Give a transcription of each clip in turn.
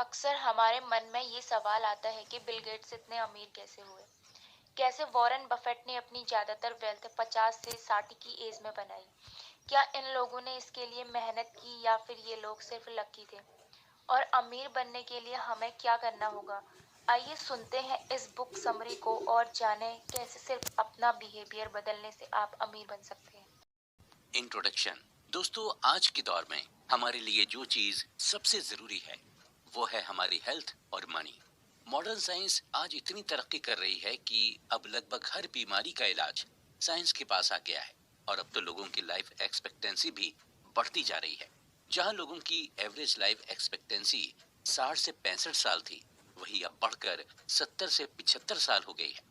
अक्सर हमारे मन में ये सवाल आता है कि बिल गेट्स इतने अमीर कैसे हुए। कैसे वॉरेन बफेट ने अपनी ज्यादातर वेल्थ 50 से 60 की एज में बनाई। क्या इन लोगों ने इसके लिए मेहनत की या फिर ये लोग सिर्फ लकी थे। और अमीर बनने के लिए हमें क्या करना होगा। आइए सुनते हैं इस बुक समरी को और जानें कैसे सिर्फ अपना बिहेवियर बदलने से आप अमीर बन सकते हैं। इंट्रोडक्शन। दोस्तों, आज के दौर में हमारे लिए जो चीज सबसे जरूरी है वो है हमारी हेल्थ और मनी। मॉडर्न साइंस आज इतनी तरक्की कर रही है कि अब लगभग हर बीमारी का इलाज साइंस के पास आ गया है। और अब तो लोगों की लाइफ एक्सपेक्टेंसी भी बढ़ती जा रही है। जहां लोगों की एवरेज लाइफ एक्सपेक्टेंसी 60 से 65 साल थी, वही अब बढ़कर 70 से 75 साल हो गई है।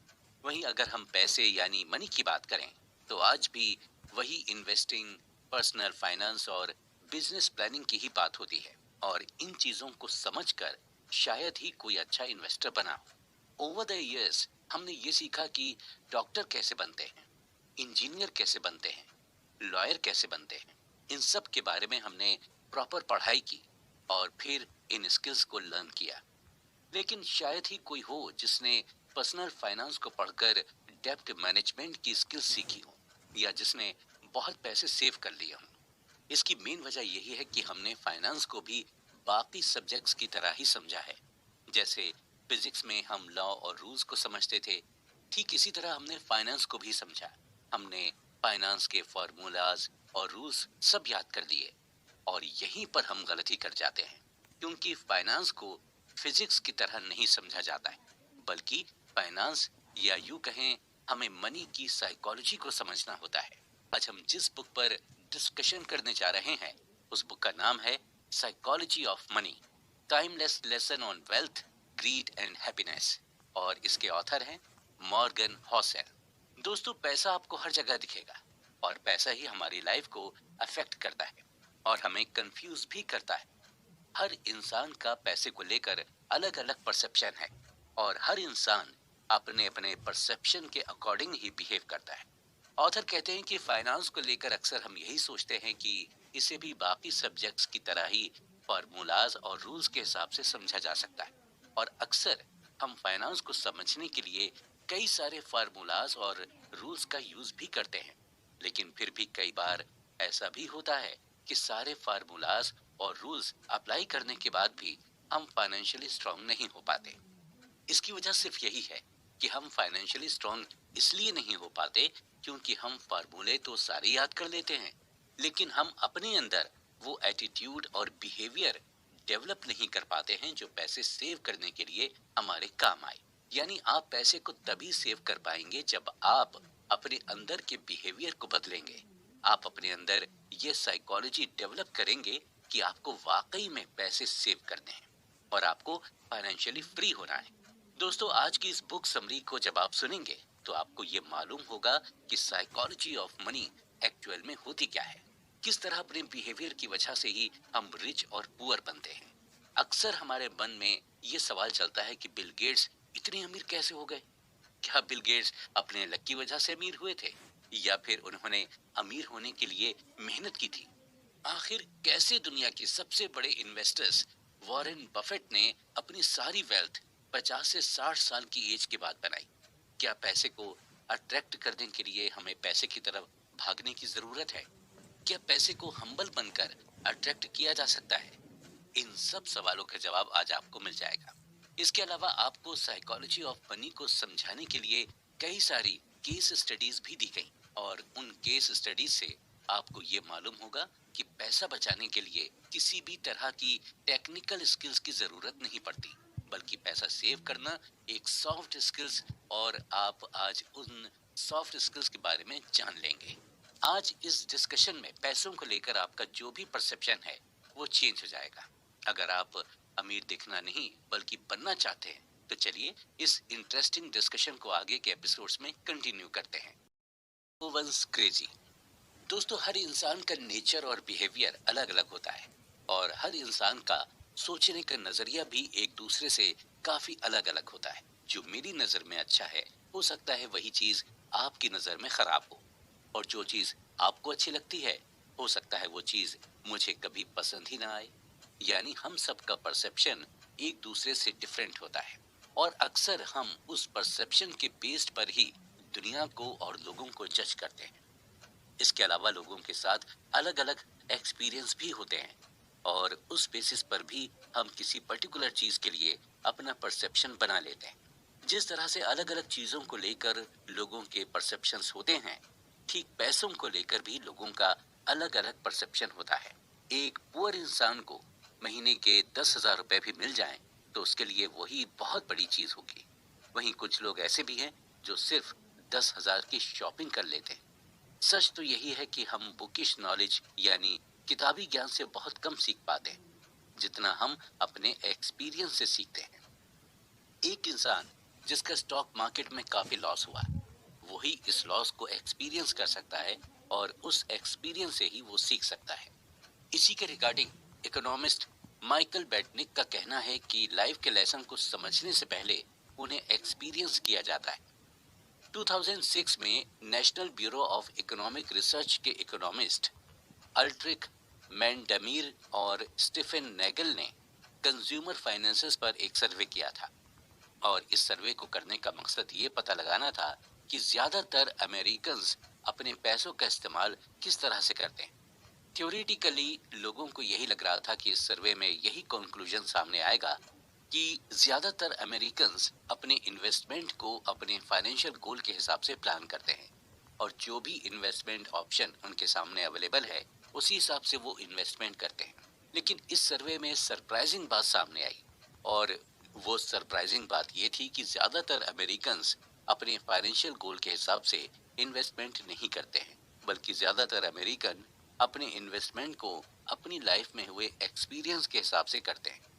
वहीं अगर हम पैसे यानी मनी की बात करें, तो आज भी वही इन्वेस्टिंग, पर्सनल फाइनेंस और बिजनेस प्लानिंग की ही बात होती है। और इन चीजों को समझकर शायद ही कोई अच्छा इन्वेस्टर बना हो। ओवर द इयर्स हमने ये सीखा कि डॉक्टर कैसे बनते हैं, इंजीनियर कैसे बनते हैं, लॉयर कैसे बनते हैं। इन सब के बारे में हमने प्रॉपर पढ़ाई की और फिर इन स्किल्स को लर्न किया। लेकिन शायद ही कोई हो जिसने पर्सनल फाइनेंस को पढ़कर डेब्ट मैनेजमेंट की स्किल्स सीखी हो, या जिसने बहुत पैसे सेव कर लिए हों। इसकी मेन वजह यही है कि हमने फाइनेंस को भी बाकी सब्जेक्ट्स की तरह ही समझा है। जैसे फिजिक्स में हम लॉ और रूल्स को समझते थे, ठीक इसी तरह हमने फाइनेंस को भी समझा। हमने फाइनेंस के फॉर्मूलाज और रूल्स सब याद कर लिए। और यहीं पर हम गलती कर जाते हैं, क्योंकि फाइनेंस को फिजिक्स की तरह नहीं समझा जाता है, बल्कि फाइनेंस, या यूं कहें, हमें मनी की साइकोलॉजी को समझना होता है। आज हम जिस बुक पर डिस्कशन करने जा रहे हैं, उस बुक का नाम है psychology of money, timeless lesson on wealth, grid and happiness. और इसके ऑथर हैं मॉर्गन हॉसेल। दोस्तों, पैसा आपको हर जगह दिखेगा, और पैसा ही हमारी लाइफ को अफेक्ट करता है और हमें कंफ्यूज भी करता है। हर इंसान का पैसे को लेकर अलग अलग परसेप्शन है, और हर इंसान अपने अपने परसेप्शन के अकॉर्डिंग ही बिहेव करता है। ऑथर कहते हैं कि फाइनेंस को लेकर अक्सर हम यही सोचते हैं कि इसे भी बाकी सब्जेक्ट्स की तरह ही फॉर्मूलाज और रूल्स के हिसाब से समझा जा सकता है। और अक्सर हम फाइनेंस को समझने के लिए कई सारे फार्मूलाज और रूल्स का यूज भी करते हैं। लेकिन फिर भी कई बार ऐसा भी होता है कि सारे फार्मूलाज और रूल्स अप्लाई करने के बाद भी हम फाइनेंशियली स्ट्रांग नहीं हो पाते। इसकी वजह सिर्फ यही है कि हम फाइनेंशियली स्ट्रांग इसलिए नहीं हो पाते क्योंकि हम फार्मूले तो सारे याद कर लेते हैं, लेकिन हम अपने अंदर वो एटीट्यूड और बिहेवियर डेवलप नहीं कर पाते हैं जो पैसे सेव करने के लिए हमारे काम आए। यानी आप पैसे को तभी सेव कर पाएंगे जब आप अपने अंदर के बिहेवियर को बदलेंगे। आप अपने अंदर ये साइकोलॉजी डेवलप करेंगे कि आपको वाकई में पैसे सेव करने हैं और आपको फाइनेंशियली फ्री होना है। दोस्तों, आज की इस बुक समरी को जब आप सुनेंगे, तो आपको ये मालूम होगा कि साइकोलॉजी ऑफ मनी एक्चुअल में होती क्या है। किस तरह अपने बिहेवियर की वजह से ही हम रिच और पुअर बनते हैं। अक्सर हमारे मन में ये सवाल चलता है कि बिल गेट्स इतने अमीर कैसे हो गए। क्या बिल गेट्स अपने लक की वजह से अमीर हुए थे, या फिर उन्होंने अमीर होने के लिए मेहनत की थी। आखिर कैसे दुनिया के सबसे बड़े इन्वेस्टर्स वॉरेन बफेट ने अपनी सारी वेल्थ 50 से 60 साल की एज के बाद बनाई। क्या पैसे को अट्रैक्ट करने के लिए हमें पैसे की तरफ भागने की जरूरत है? क्या पैसे को हम्बल बनकर अट्रैक्ट किया जा सकता है? इन सब सवालों का जवाब आज आपको मिल जाएगा। इसके अलावा आपको साइकोलॉजी ऑफ मनी को समझाने के लिए कई सारी केस स्टडीज भी दी गई, और उन केस स्टडीज से आपको ये मालूम होगा कि पैसा बचाने के लिए किसी भी तरह की टेक्निकल स्किल्स की जरूरत नहीं पड़ती, बल्कि पैसा सेव करना एक सॉफ्ट स्किल्स। और आप आज उन सॉफ्ट स्किल्स के बारे में जान लेंगे। आज इस डिस्कशन में पैसों को लेकर आपका जो भी परसेप्शन है वो चेंज हो जाएगा। अगर आप अमीर दिखना नहीं बल्कि बनना चाहते हैं, तो चलिए इस इंटरेस्टिंग डिस्कशन को आगे के एपिसोड्स में कंटिन्यू करते हैं। Once crazy. दोस्तों, हर इंसान का नेचर और बिहेवियर अलग अलग होता है, और हर इंसान का सोचने का नजरिया भी एक दूसरे से काफी अलग अलग होता है। जो मेरी नजर में अच्छा है, हो सकता है वही चीज आपकी नजर में खराब हो, और जो चीज आपको अच्छी लगती है, हो सकता है वो चीज मुझे कभी पसंद ही ना आए। यानी हम सबका परसेप्शन एक दूसरे से डिफरेंट होता है और अक्सर हम उस परसेप्शन के बेस्ड पर ही दुनिया को और लोगों को जज करते हैं। इसके अलावा लोगों के साथ अलग अलग एक्सपीरियंस भी होते हैं और उस बेसिस पर भी हम किसी पर्टिकुलर चीज के लिए अपना परसेप्शन बना लेते हैं। जिस तरह से अलग अलग चीजों को लेकर लोगों के परसेप्शंस होते हैं, ठीक पैसों को लेकर भी लोगों का अलग अलग परसेप्शन होता है। एक पुअर इंसान को महीने के 10,000 रुपए भी मिल जाएं तो उसके लिए वही बहुत बड़ी चीज होगी। वहीं कुछ लोग ऐसे भी हैं जो सिर्फ 10,000 की शॉपिंग कर लेते हैं। सच तो यही है कि हम बुकिश नॉलेज यानी किताबी ज्ञान से बहुत कम सीख पाते हैं जितना हम अपने एक्सपीरियंस से सीखते हैं। एक इंसान जिसका स्टॉक मार्केट में काफी लॉस हुआ, वही इस लॉस को एक्सपीरियंस कर सकता है और उस एक्सपीरियंस से ही वो सीख सकता है। इसी के रिगार्डिंग इकोनॉमिस्ट माइकल बेटनिक का कहना है कि लाइफ के लेसन को समझने से पहले उन्हें एक्सपीरियंस किया जाता है। 2006 में national bureau of economic research के इकोनॉमिस्ट अल्ट्रिक मैंडमीर और स्टीफन नेगल ने कंज्यूमर फाइनेंसेस पर एक सर्वे किया था और इस सर्वे को करने का मकसद ये पता लगाना था कि ज्यादातर अमेरिकन्स अपने पैसों का इस्तेमाल किस तरह से करते हैं। थ्योरेटिकली लोगों को यही लग रहा था कि इस सर्वे में यही कंक्लूजन सामने आएगा कि ज्यादातर अमेरिकन्स अपने इन्वेस्टमेंट को अपने फाइनेंशियल गोल के हिसाब से प्लान करते हैं और जो भी इन्वेस्टमेंट ऑप्शन उनके सामने अवेलेबल है उसी हिसाब से वो इन्वेस्टमेंट करते हैं। लेकिन इस सर्वे में सरप्राइजिंग बात सामने आई और वो सरप्राइजिंग बात ये थी कि ज्यादातर अमेरिकन्स अपने फाइनेंशियल गोल के हिसाब से इन्वेस्टमेंट नहीं करते हैं, बल्कि ज्यादातर अमेरिकन अपने इन्वेस्टमेंट को अपनी लाइफ में हुए एक्सपीरियंस के हिसाब से करते हैं।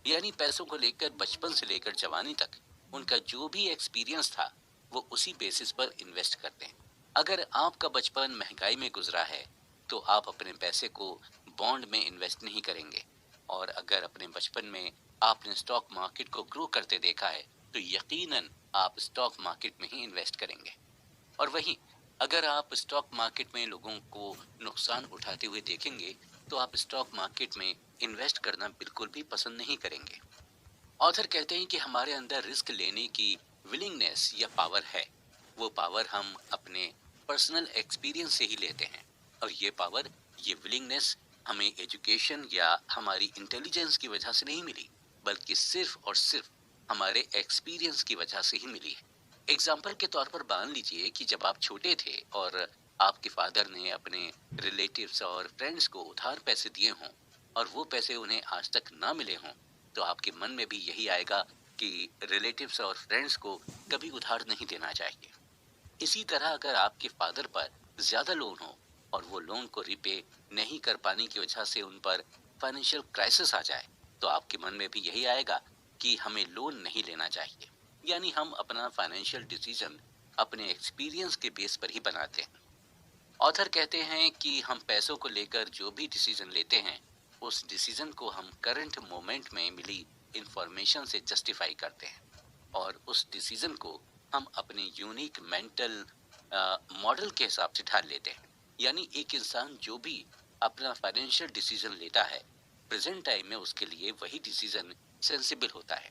यानी पैसों को लेकर बचपन से लेकर जवानी तक उनका जो भी एक्सपीरियंस था वो उसी बेसिस पर इन्वेस्ट करते हैं। अगर आपका बचपन महंगाई में गुजरा है तो आप अपने पैसे को बॉन्ड में इन्वेस्ट नहीं करेंगे और अगर अपने बचपन में आपने स्टॉक मार्केट को ग्रो करते देखा है तो यकीनन आप स्टॉक मार्केट में ही इन्वेस्ट करेंगे। और वहीं अगर आप स्टॉक मार्केट में लोगों को नुकसान उठाते हुए देखेंगे तो आप स्टॉक मार्केट में इन्वेस्ट करना बिल्कुल भी पसंद नहीं करेंगे। ऑथर कहते हैं कि हमारे अंदर रिस्क लेने की विलिंगनेस या पावर है। वो पावर हम अपने पर्सनल एक्सपीरियंस से ही लेते हैं और ये पावर, ये विलिंगनेस हमें एजुकेशन या हमारी इंटेलिजेंस की वजह से नहीं मिली, बल्कि सिर्फ और सिर्फ हमारे एक्सपीरियंस की वजह से ही मिली है। एग्जाम्पल के तौर पर मान लीजिए कि जब आप छोटे थे और आपके फादर ने अपने रिलेटिव्स और फ्रेंड्स को उधार पैसे दिए हों और वो पैसे उन्हें आज तक ना मिले हों, तो आपके मन में भी यही आएगा कि रिलेटिव्स और फ्रेंड्स को कभी उधार नहीं देना चाहिए। इसी तरह अगर आपके फादर पर ज्यादा लोन हो और वो लोन को रिपे नहीं कर पाने की वजह से उन पर फाइनेंशियल क्राइसिस आ जाए, तो आपके मन में भी यही आएगा कि हमें लोन नहीं लेना चाहिए। यानी हम अपना फाइनेंशियल डिसीजन अपने एक्सपीरियंस के बेस पर ही बनाते हैं। ऑथर कहते हैं कि हम पैसों को लेकर जो भी डिसीजन लेते हैं उस डिसीजन को हम करंट मोमेंट में मिली इंफॉर्मेशन से जस्टिफाई करते हैं और उस डिसीजन को हम अपने यूनिक मेंटल मॉडल के हिसाब से ढाल लेते हैं। यानी एक इंसान जो भी अपना फाइनेंशियल डिसीजन लेता है, प्रेजेंट टाइम में उसके लिए वही डिसीजन सेंसिबल होता है।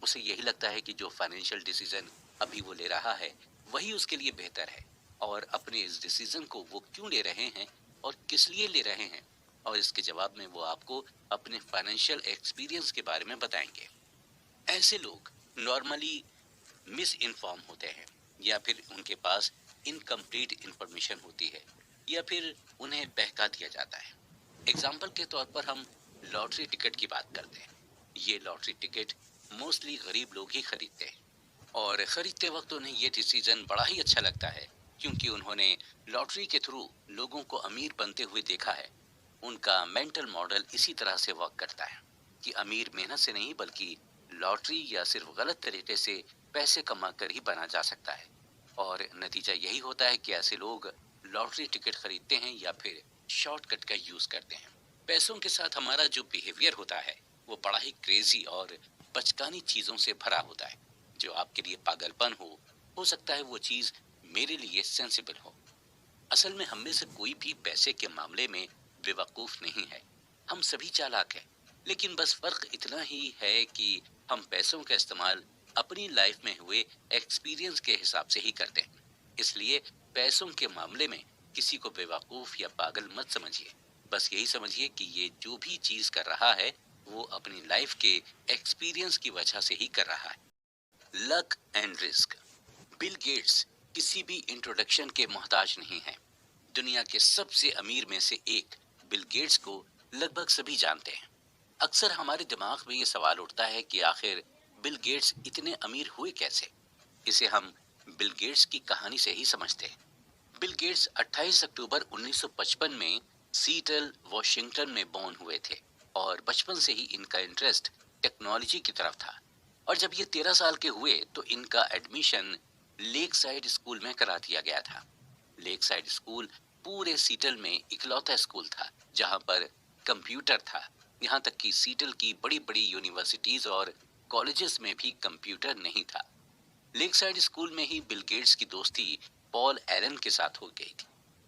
उसे यही लगता है कि जो फाइनेंशियल डिसीजन अभी वो ले रहा है वही उसके लिए बेहतर है और अपने इस डिसीजन को वो क्यों ले रहे हैं और किस लिए ले रहे हैं, और इसके जवाब में वो आपको अपने फाइनेंशियल एक्सपीरियंस के बारे में बताएंगे। ऐसे लोग नॉर्मली मिस इन्फॉर्म होते हैं या फिर उनके पास इनकम्प्लीट इंफॉर्मेशन होती है या फिर उन्हें बहका दिया जाता है। एग्जाम्पल के तौर पर हम लॉटरी टिकट की बात करते हैं। ये लॉटरी टिकट मोस्टली गरीब लोग ही खरीदते हैं और खरीदते वक्त उन्हें ये डिसीजन बड़ा ही अच्छा लगता है क्योंकि उन्होंने लॉटरी के थ्रू लोगों को अमीर बनते हुए देखा है। उनका मेंटल मॉडल इसी तरह से वर्क करता है कि अमीर मेहनत से नहीं बल्कि लॉटरी या सिर्फ गलत तरीके से पैसे कमा कर ही बना जा सकता है। और नतीजा यही होता है कि ऐसे लोग लॉटरी टिकट खरीदते हैं या फिर शॉर्टकट का यूज करते हैं। पैसों के साथ हमारा जो बिहेवियर होता है वो बड़ा ही क्रेजी और बचकानी चीजों से भरा होता है। जो आपके लिए पागलपन हो सकता है वो चीज मेरे लिए सेंसिबल हो। असल में हम में से कोई भी पैसे के मामले में बेवकूफ नहीं है। हम सभी चालाक हैं, लेकिन बस फर्क इतना ही है कि हम पैसों का इस्तेमाल अपनी लाइफ में हुए एक्सपीरियंस के हिसाब से ही करते हैं। इसलिए पैसों के मामले में किसी को बेवकूफ या पागल मत समझिए। बस यही समझिए कि ये जो भी चीज कर रहा है वो अपनी लाइफ के एक्सपीरियंस की वजह से ही कर रहा है। Luck and risk. Bill Gates किसी भी इंट्रोडक्शन के मोहताज नहीं है। दुनिया के सबसे अमीर में से एक बिल गेट्स को लगभग सभी जानते हैं। अक्सर हमारे दिमाग में ये सवाल उठता है कि आखिर बिल गेट्स इतने अमीर हुए कैसे। इसे हम बिल गेट्स की कहानी से ही समझते हैं। बिल गेट्स 28 अक्टूबर 1955 में सीटल वॉशिंगटन में बॉर्न हुए थे और बचपन से ही इनका इंटरेस्ट टेक्नोलॉजी की तरफ था। और जब ये 13 साल के हुए तो इनका एडमिशन लेक साइड स्कूल में करा दिया गया था। लेक साइड स्कूल पूरे सीटल में इकलौता स्कूल था जहां पर कंप्यूटर था। यहाँ तक कि सीटल की बड़ी बड़ी यूनिवर्सिटीज और कॉलेजेस में भी कंप्यूटर नहीं था। लेक साइड स्कूल में ही बिल गेट्स की दोस्ती पॉल एलन के साथ हो गई थी,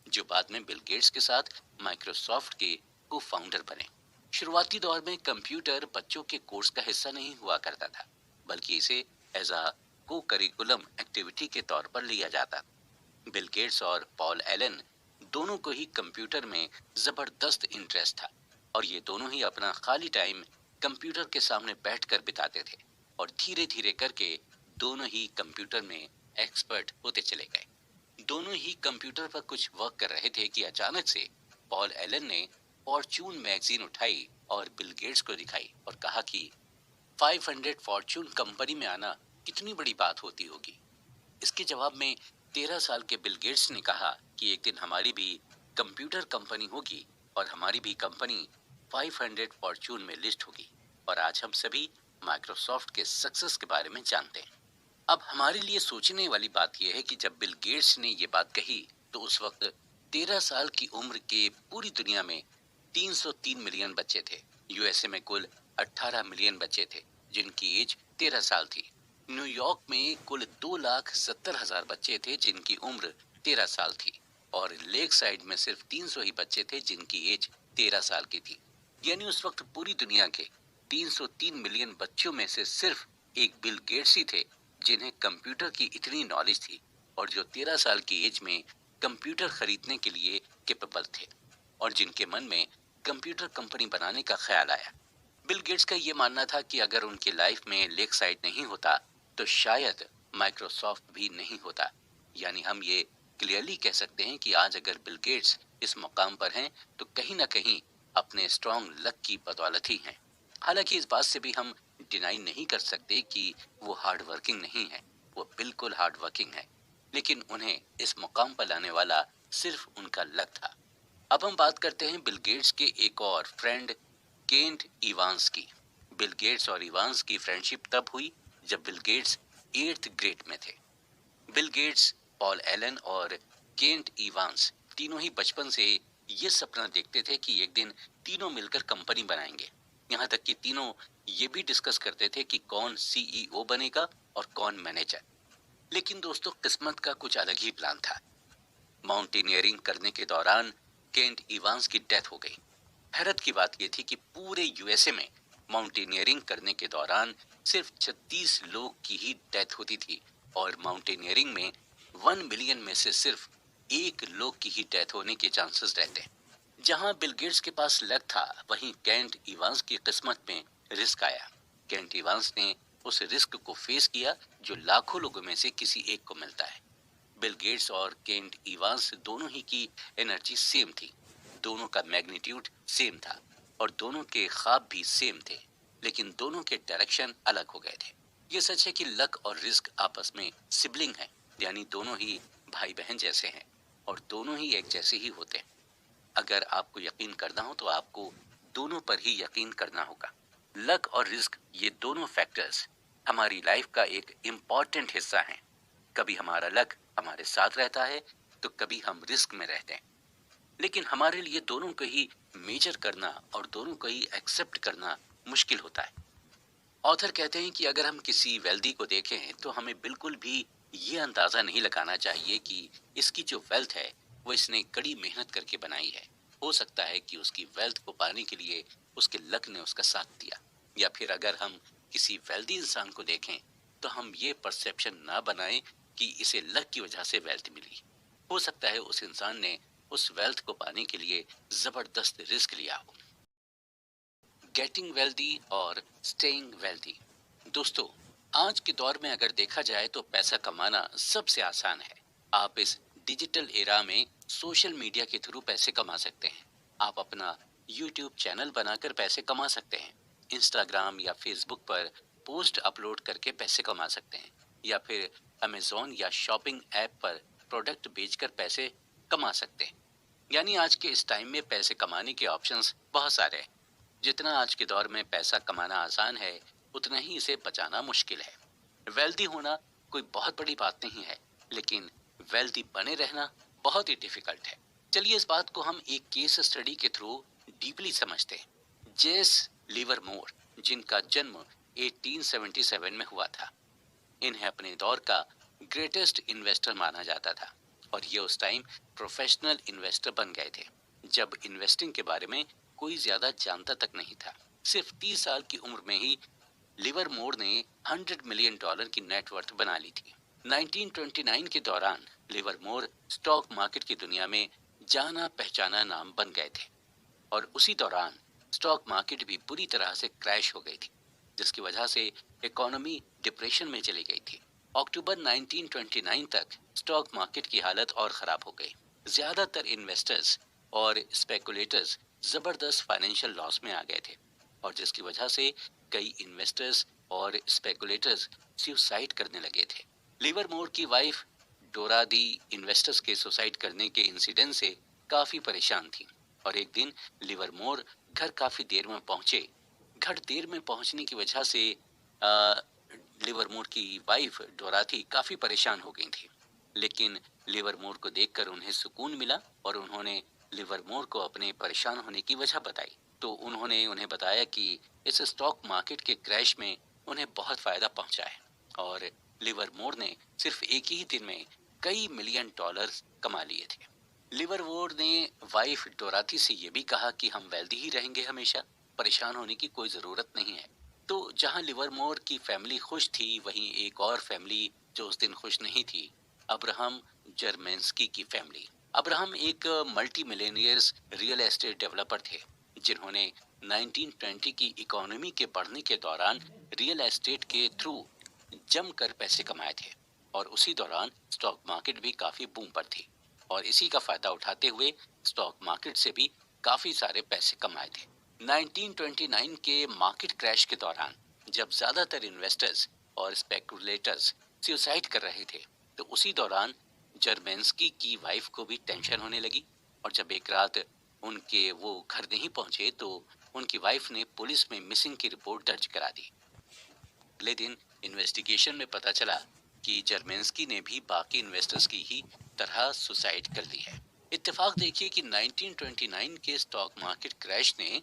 जो बाद में बिल गेट्स के साथ माइक्रोसॉफ्ट के को फाउंडर बने। शुरुआती दौर में कंप्यूटर बच्चों के कोर्स का हिस्सा नहीं हुआ करता था, बल्कि इसे एज अ को करिकुलम एक्टिविटी के तौर पर लिया जाता। बिल गेट्स और पॉल एलन दोनों को ही कंप्यूटर में जबरदस्त इंटरेस्ट था और ये दोनों ही अपना खाली टाइम कंप्यूटर के सामने बैठकर बिताते थे और धीरे धीरे करके दोनों ही कंप्यूटर में एक्सपर्ट होते चले गए। दोनों ही कंप्यूटर पर कुछ वर्क कर रहे थे कि अचानक से पॉल एलन ने फॉर्च्यून मैगजीन उठाई और बिल गेट्स को दिखाई और कहा कि 500 फॉर्च्यून कंपनी में आना कितनी बड़ी बात होती होगी। इसके जवाब में 13 साल के बिल गेट्स ने कहा कि एक दिन हमारी भी कंप्यूटर कंपनी होगी और हमारी भी कंपनी 500 फॉर्च्यून में लिस्ट होगी। और आज हम सभी माइक्रोसॉफ्ट के सक्सेस के बारे में जानते हैं। अब हमारे लिए सोचने वाली बात यह है कि जब बिल गेट्स ने ये बात कही तो उस वक्त 13 साल की उम्र के पूरी दुनिया में 303 मिलियन बच्चे थे। यूएसए में कुल 18 मिलियन बच्चे थे जिनकी एज 13 साल थी। न्यूयॉर्क में कुल 2,70,000 बच्चे थे जिनकी उम्र 13 साल थी और लेक साइड में सिर्फ 300 ही बच्चे थे जिनकी एज 13 साल की थी। यानी उस वक्त पूरी दुनिया के 303 मिलियन बच्चों में से सिर्फ एक बिल गेट्स ही थे जिन्हें कंप्यूटर की इतनी नॉलेज थी और जो 13 साल की एज में कंप्यूटर खरीदने के लिए कैपेबल थे और जिनके मन में कंप्यूटर कंपनी बनाने का ख्याल आया। बिल गेट्स का ये मानना था कि अगर उनकी लाइफ में लेक साइड नहीं होता तो शायद माइक्रोसॉफ्ट भी नहीं होता। यानी हम ये क्लियरली कह सकते हैं कि आज अगर बिल गेट्स इस मुकाम पर हैं तो कहीं ना कहीं अपने स्ट्रॉन्ग लक की बदौलत ही हैं। हालांकि इस बात से भी हम डिनाई नहीं कर सकते कि वो हार्ड वर्किंग नहीं है। वो बिल्कुल हार्ड वर्किंग है, लेकिन उन्हें इस मुकाम पर लाने वाला सिर्फ उनका लक था। अब हम बात करते हैं बिल गेट्स के एक और फ्रेंड केंट इवांस की। बिल गेट्स और इवांस की फ्रेंडशिप तब हुई जब बिल गेट्स 8th ग्रेड में थे। बिल गेट्स, पॉल एलन और केंट इवांस तीनों ही बचपन से ये सपना देखते थे कि एक दिन तीनों मिलकर कंपनी बनाएंगे। यहाँ तक कि तीनों ये भी डिस्कस करते थे कि कौन सीईओ बनेगा और कौन मैनेजर। लेकिन दोस्तों, किस्मत का कुछ अलग ही प्लान था। माउंटेनियरिंग करने के दौरान केंट इवांस की डेथ हो गई। हैरत की बात यह थी कि पूरे यूएसए में माउंटेनियरिंग करने के दौरान सिर्फ 36 लोग की ही डेथ होती थी और माउंटेनियरिंग में 1 मिलियन में से सिर्फ एक लोग की ही डेथ होने के चांसेस रहते हैं। जहां बिल गेट्स के पास लक था, वहीं केंट इवांस की किस्मत में रिस्क आया। केंट इवांस ने उस रिस्क को फेस किया जो लाखों लोगों में से किसी एक को मिलता है। बिल गेट्स और केंट इवांस दोनों ही की एनर्जी सेम थी, दोनों का मैग्नीट्यूड सेम था और दोनों के ख्वाब भी सेम थे, लेकिन दोनों के डायरेक्शन अलग हो गए थे। ये सच है कि लक और रिस्क आपस में सिबलिंग हैं, यानी दोनों ही भाई बहन जैसे हैं और दोनों ही एक जैसे ही होते हैं। अगर आपको यकीन करना हो तो आपको दोनों पर ही यकीन करना होगा। लक और रिस्क, ये दोनों फैक्टर्स हमारी लाइफ का एक इम्पॉर्टेंट हिस्सा हैं। कभी हमारा लक हमारे साथ रहता है तो कभी हम रिस्क में रहते हैं, लेकिन हमारे लिए दोनों को ही मेजर करना और दोनों को ही एक्सेप्ट करना मुश्किल होता है। ऑथर कहते हैं कि अगर हम किसी वेल्दी को देखें तो हमें बिल्कुल भी ये अंदाजा नहीं लगाना चाहिए कि इसकी जो वेल्थ है वो इसने कड़ी मेहनत करके बनाई है। हो सकता है कि उसकी वेल्थ को पाने के लिए उसके लक ने उसका साथ दिया। या फिर अगर हम किसी वेल्दी इंसान को देखें तो हम ये परसेप्शन ना बनाएं कि इसे लक की वजह से वेल्थ मिली। हो सकता है उस इंसान ने उस वेल्थ को पाने के लिए जबरदस्त रिस्क लिया हो। गेटिंग वेल्दी और स्टेइंग वेल्दी। दोस्तों, आज के दौर में अगर देखा जाए तो पैसा कमाना सबसे आसान है। आप इस डिजिटल एरा में सोशल मीडिया के थ्रू पैसे कमा सकते हैं। आप अपना यूट्यूब चैनल बनाकर पैसे कमा सकते हैं। इंस्टाग्राम या फेसबुक पर पोस्ट अपलोड करके पैसे कमा सकते हैं। या फिर अमेजोन या शॉपिंग ऐप पर प्रोडक्ट बेचकर पैसे कमा सकते हैं। यानी आज के इस टाइम में पैसे कमाने के ऑप्शंस बहुत सारे हैं। जितना आज के दौर में पैसा कमाना आसान है, उतना ही इसे बचाना मुश्किल है। वेल्दी होना कोई बहुत बड़ी बात नहीं है, लेकिन वेल्दी बने रहना बहुत ही डिफिकल्ट है। चलिए इस बात को हम एक केस स्टडी के थ्रू डीपली समझते हैं। जेस लिवरमोर, जिनका जन्म 1877 में हुआ था, इन्हें अपने दौर का ग्रेटेस्ट इन्वेस्टर माना जाता था और ये उस टाइम प्रोफेशनल इन्वेस्टर बन गए थे जब इन्वेस्टिंग के बारे में कोई ज्यादा जानता तक नहीं था। सिर्फ 30 साल की उम्र में ही लिवरमोर ने $100 मिलियन की नेटवर्थ बना ली थी। 1929 के दौरान लिवरमोर स्टॉक मार्केट की दुनिया में जाना पहचाना नाम बन गए थे और उसी दौरान स्टॉक मार्केट भी बुरी तरह से क्रैश हो गई थी, जिसकी वजह से इकोनॉमी डिप्रेशन में चली गई थी। अक्टूबर 1929 तक स्टॉक मार्केट की हालत और खराब हो गई। ज्यादातर इन्वेस्टर्स और स्पेकुलेटर्स जबरदस्त फाइनेंशियल लॉस में आ गए थे और जिसकी वजह से कई इन्वेस्टर्स और स्पेकुलेटर्स सुसाइड करने लगे थे। लिवरमोर की वाइफ डोरा दी इन्वेस्टर्स के सुसाइड करने के इंसिडेंट से काफी परेशान थी और एक दिन लिवरमोर घर काफी देर में पहुंचे। घर देर में पहुंचने की वजह से लिवरमोर की वाइफ डोराथी काफी परेशान हो गई थी, लेकिन लिवरमोर को देखकर उन्हें सुकून मिला और उन्होंने लिवरमोर को अपने परेशान होने की वजह बताई। तो उन्होंने उन्हें बताया कि इस स्टॉक मार्केट के क्रैश में उन्हें बहुत फायदा पहुंचा है और लिवरमोर ने सिर्फ एक ही दिन में कई मिलियन डॉलर कमा लिए थे। लिवरमोर ने वाइफ डोराथी से ये भी कहा कि हम वेल्दी ही रहेंगे हमेशा, परेशान होने की कोई जरूरत नहीं है। तो जहां लिवरमोर की फैमिली खुश थी, वहीं एक और फैमिली जो उस दिन खुश नहीं थी, अब्राहम जर्मेंस्की की फैमिली। अब्राहम एक multi millionaires real estate developer थे जिन्होंने 1920 की इकोनॉमी के बढ़ने के दौरान रियल एस्टेट के थ्रू जमकर पैसे कमाए थे और उसी दौरान स्टॉक मार्केट भी काफी बूम पर थी और इसी का फायदा उठाते हुए स्टॉक मार्केट से भी काफी सारे पैसे कमाए थे। 1929 के मार्केट क्रैश के दौरान जब ज्यादातर इन्वेस्टर्स और स्पेकुलेटर्स सुसाइड कर रहे थे, तो उसी दौरान जर्मेंस्की की वाइफ को भी टेंशन होने लगी और जब एक रात उनके वो घर नहीं पहुंचे तो उनकी वाइफ ने पुलिस में मिसिंग की रिपोर्ट दर्ज करा दी। अगले दिन इन्वेस्टिगेशन में पता चला कि जर्मेंस्की ने भी बाकी इन्वेस्टर्स की ही तरह सुसाइड कर ली है। इत्तेफाक देखिए कि 1929 के स्टॉक मार्केट क्रैश ने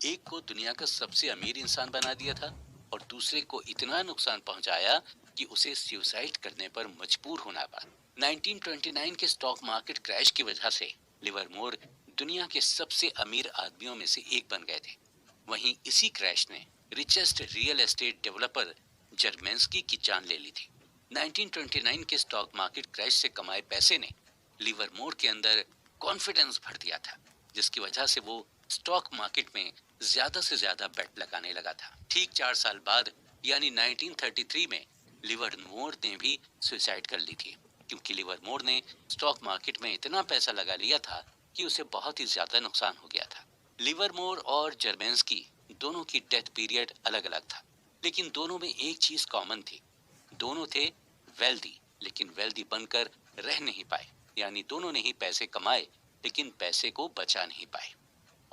एक को दुनिया का सबसे अमीर इंसान बना दिया था और दूसरे को इतना नुकसान पहुंचाया कि उसे सुसाइड करने पर मजबूर होना पड़ा। 1929 के स्टॉक मार्केट क्रैश की वजह से लिवरमोर दुनिया के सबसे अमीर आदमियों में से एक बन गए थे। वहीं इसी क्रैश ने रिचेस्ट रियल एस्टेट डेवलपर जर्मेंस्की की जान ले ली थी। 1929 के स्टॉक मार्केट क्रैश से कमाए पैसे ने लिवरमोर के अंदर कॉन्फिडेंस भर दिया था, जिसकी वजह से वो स्टॉक मार्केट में ज्यादा से ज्यादा बेट लगाने लगा था। ठीक 4 साल बाद यानी 1933 में लिवरमोर ने भी सुसाइड कर ली थी, क्योंकि लिवरमोर ने स्टॉक मार्केट में इतना पैसा लगा लिया था कि उसे बहुत ही ज्यादा नुकसान हो गया था। लिवरमोर और जर्मेंस्की दोनों की डेथ पीरियड अलग अलग था, लेकिन दोनों में एक चीज कॉमन थी। दोनों थे वेल्दी, लेकिन वेल्दी बनकर रह नहीं पाए। यानी दोनों ने ही पैसे कमाए लेकिन पैसे को बचा नहीं पाए।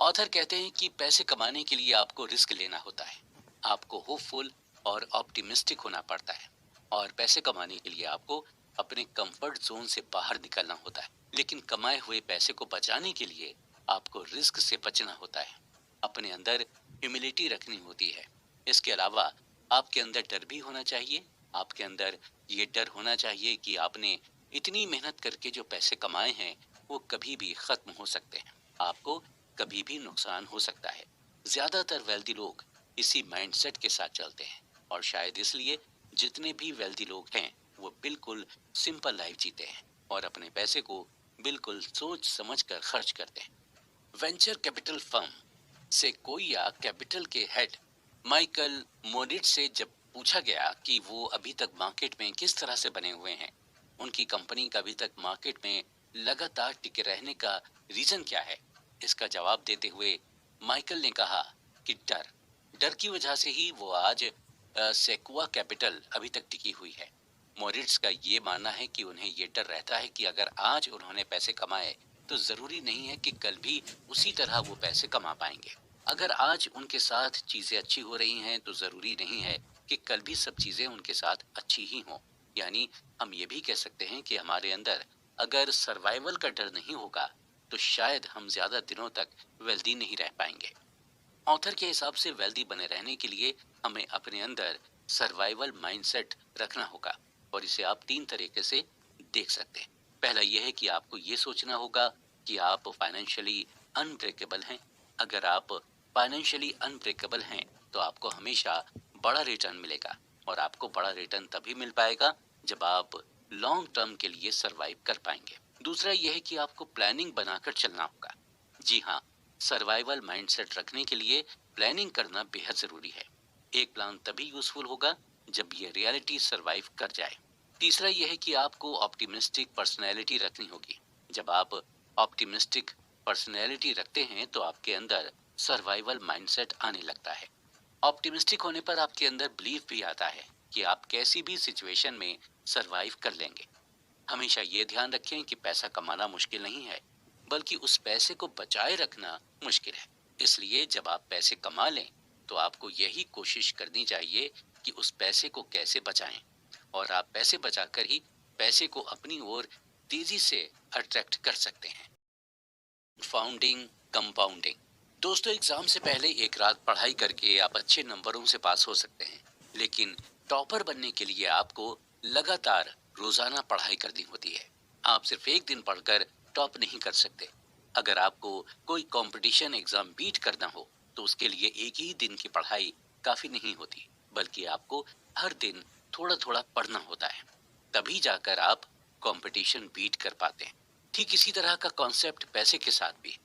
ऑथर कहते हैं कि पैसे कमाने के लिए आपको रिस्क लेना होता है, आपको होपफुल और ऑप्टिमिस्टिक होना पड़ता है और पैसे कमाने के लिए आपको अपने कंफर्ट जोन से बाहर निकलना होता है। लेकिन कमाए हुए पैसे को बचाने के लिए आपको रिस्क से बचना होता है, अपने अंदर ह्यूमिलिटी रखनी होती है। इसके अलावा आपके अंदर डर भी होना चाहिए। आपके अंदर ये डर होना चाहिए कि आपने इतनी मेहनत करके जो पैसे कमाए हैं वो कभी भी खत्म हो सकते हैं। आपको कभी भी नुकसान हो सकता है। ज्यादातर वेल्दी लोग इसी माइंडसेट के साथ चलते हैं और शायद इसलिए जितने भी वेल्दी लोग हैं वो बिल्कुल सिंपल लाइफ जीते हैं और अपने पैसे को बिल्कुल सोच समझ कर खर्च करते हैं। वेंचर कैपिटल फर्म सेक्वोइया कैपिटल के हेड माइकल मोडिट से जब पूछा गया कि वो अभी तक मार्केट में किस तरह से बने हुए हैं, उनकी कंपनी का अभी तक मार्केट में लगातार टिके रहने का रीजन क्या है, इसका जवाब देते हुए माइकल ने कहा कि डर डर की वजह से ही वो आज सेक्वा कैपिटल अभी तक टिकी हुई है। मोरिट्स का ये मानना है कि उन्हें ये डर रहता है कि अगर आज उन्होंने पैसे कमाए तो जरूरी नहीं है कि कल भी उसी तरह वो पैसे कमा पाएंगे। अगर आज उनके साथ चीजें अच्छी हो रही हैं तो जरूरी नहीं है कि कल भी सब चीजें उनके साथ अच्छी ही हों। यानी हम ये भी कह सकते हैं कि हमारे अंदर अगर सर्वाइवल का डर नहीं होगा तो शायद हम ज्यादा दिनों तक वेल्दी नहीं रह पाएंगे। ऑथर के हिसाब से वेल्दी बने रहने के लिए हमें अपने अंदर सर्वाइवल माइंडसेट रखना होगा और इसे आप 3 तरीके से देख सकते हैं। पहला यह है कि आपको ये सोचना होगा कि आप फाइनेंशियली अनब्रेकेबल हैं। अगर आप फाइनेंशियली अनब्रेकेबल हैं तो आपको हमेशा बड़ा रिटर्न मिलेगा और आपको बड़ा रिटर्न तभी मिल पाएगा जब आप लॉन्ग टर्म के लिए सरवाइव कर पाएंगे। दूसरा यह है कि आपको प्लानिंग बनाकर चलना होगा। जी हाँ, सर्वाइवल माइंडसेट रखने के लिए प्लानिंग करना बेहद जरूरी है। एक प्लान तभी यूजफुल होगा जब ये रियलिटी सरवाइव कर जाए। तीसरा यह है कि आपको ऑप्टिमिस्टिक पर्सनैलिटी रखनी होगी। जब आप ऑप्टिमिस्टिक पर्सनैलिटी रखते हैं तो आपके अंदर सर्वाइवल माइंडसेट आने लगता है। ऑप्टिमिस्टिक होने पर आपके अंदर बिलीफ भी आता है कि आप कैसी भी सिचुएशन में सरवाइव कर लेंगे। हमेशा ये ध्यान रखें कि पैसा कमाना मुश्किल नहीं है, बल्कि उस पैसे को बचाए रखना मुश्किल है। इसलिए जब आप पैसे कमा लें तो आपको यही कोशिश करनी चाहिए कि उस पैसे को कैसे बचाएं और आप पैसे बचाकर ही पैसे को अपनी ओर तेजी से अट्रैक्ट कर सकते हैं। Founding compounding. दोस्तों, एग्जाम से पहले एक रात पढ़ाई करके आप अच्छे नंबरों से पास हो सकते हैं, लेकिन टॉपर बनने के लिए आपको लगातार रोजाना पढ़ाई करनी होती है। आप सिर्फ एक दिन पढ़कर टॉप नहीं कर सकते। अगर आपको कोई कंपटीशन एग्जाम बीट करना हो तो उसके लिए एक ही दिन की पढ़ाई काफी नहीं होती, बल्कि आपको हर दिन थोड़ा थोड़ा पढ़ना होता है। तभी जाकर आप कंपटीशन बीट कर पाते हैं। ठीक इसी तरह का कॉन्सेप्ट पैसे के साथ भी।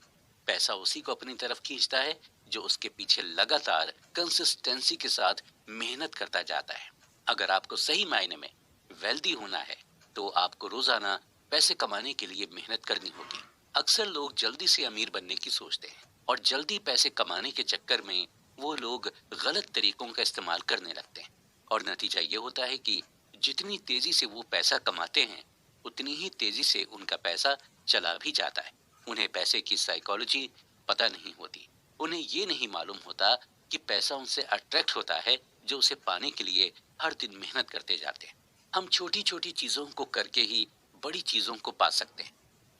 पैसा उसी को अपनी तरफ खींचता है जो उसके पीछे लगातार कंसिस्टेंसी के साथ मेहनत करता जाता है। अगर आपको सही मायने में वेल्दी होना है तो आपको रोजाना पैसे कमाने के लिए मेहनत करनी होगी। अक्सर लोग जल्दी से अमीर बनने की सोचते हैं और जल्दी पैसे कमाने के चक्कर में वो लोग गलत तरीकों का इस्तेमाल करने लगते हैं और नतीजा ये होता है कि जितनी तेजी से वो पैसा कमाते हैं उतनी ही तेजी से उनका पैसा चला भी जाता है। उन्हें पैसे की साइकोलॉजी पता नहीं होती। उन्हें ये नहीं मालूम होता कि पैसा उनसे अट्रैक्ट होता है जो उसे पाने के लिए हर दिन मेहनत करते जाते हैं। हम छोटी छोटी चीजों को करके ही बड़ी चीजों को पा सकते हैं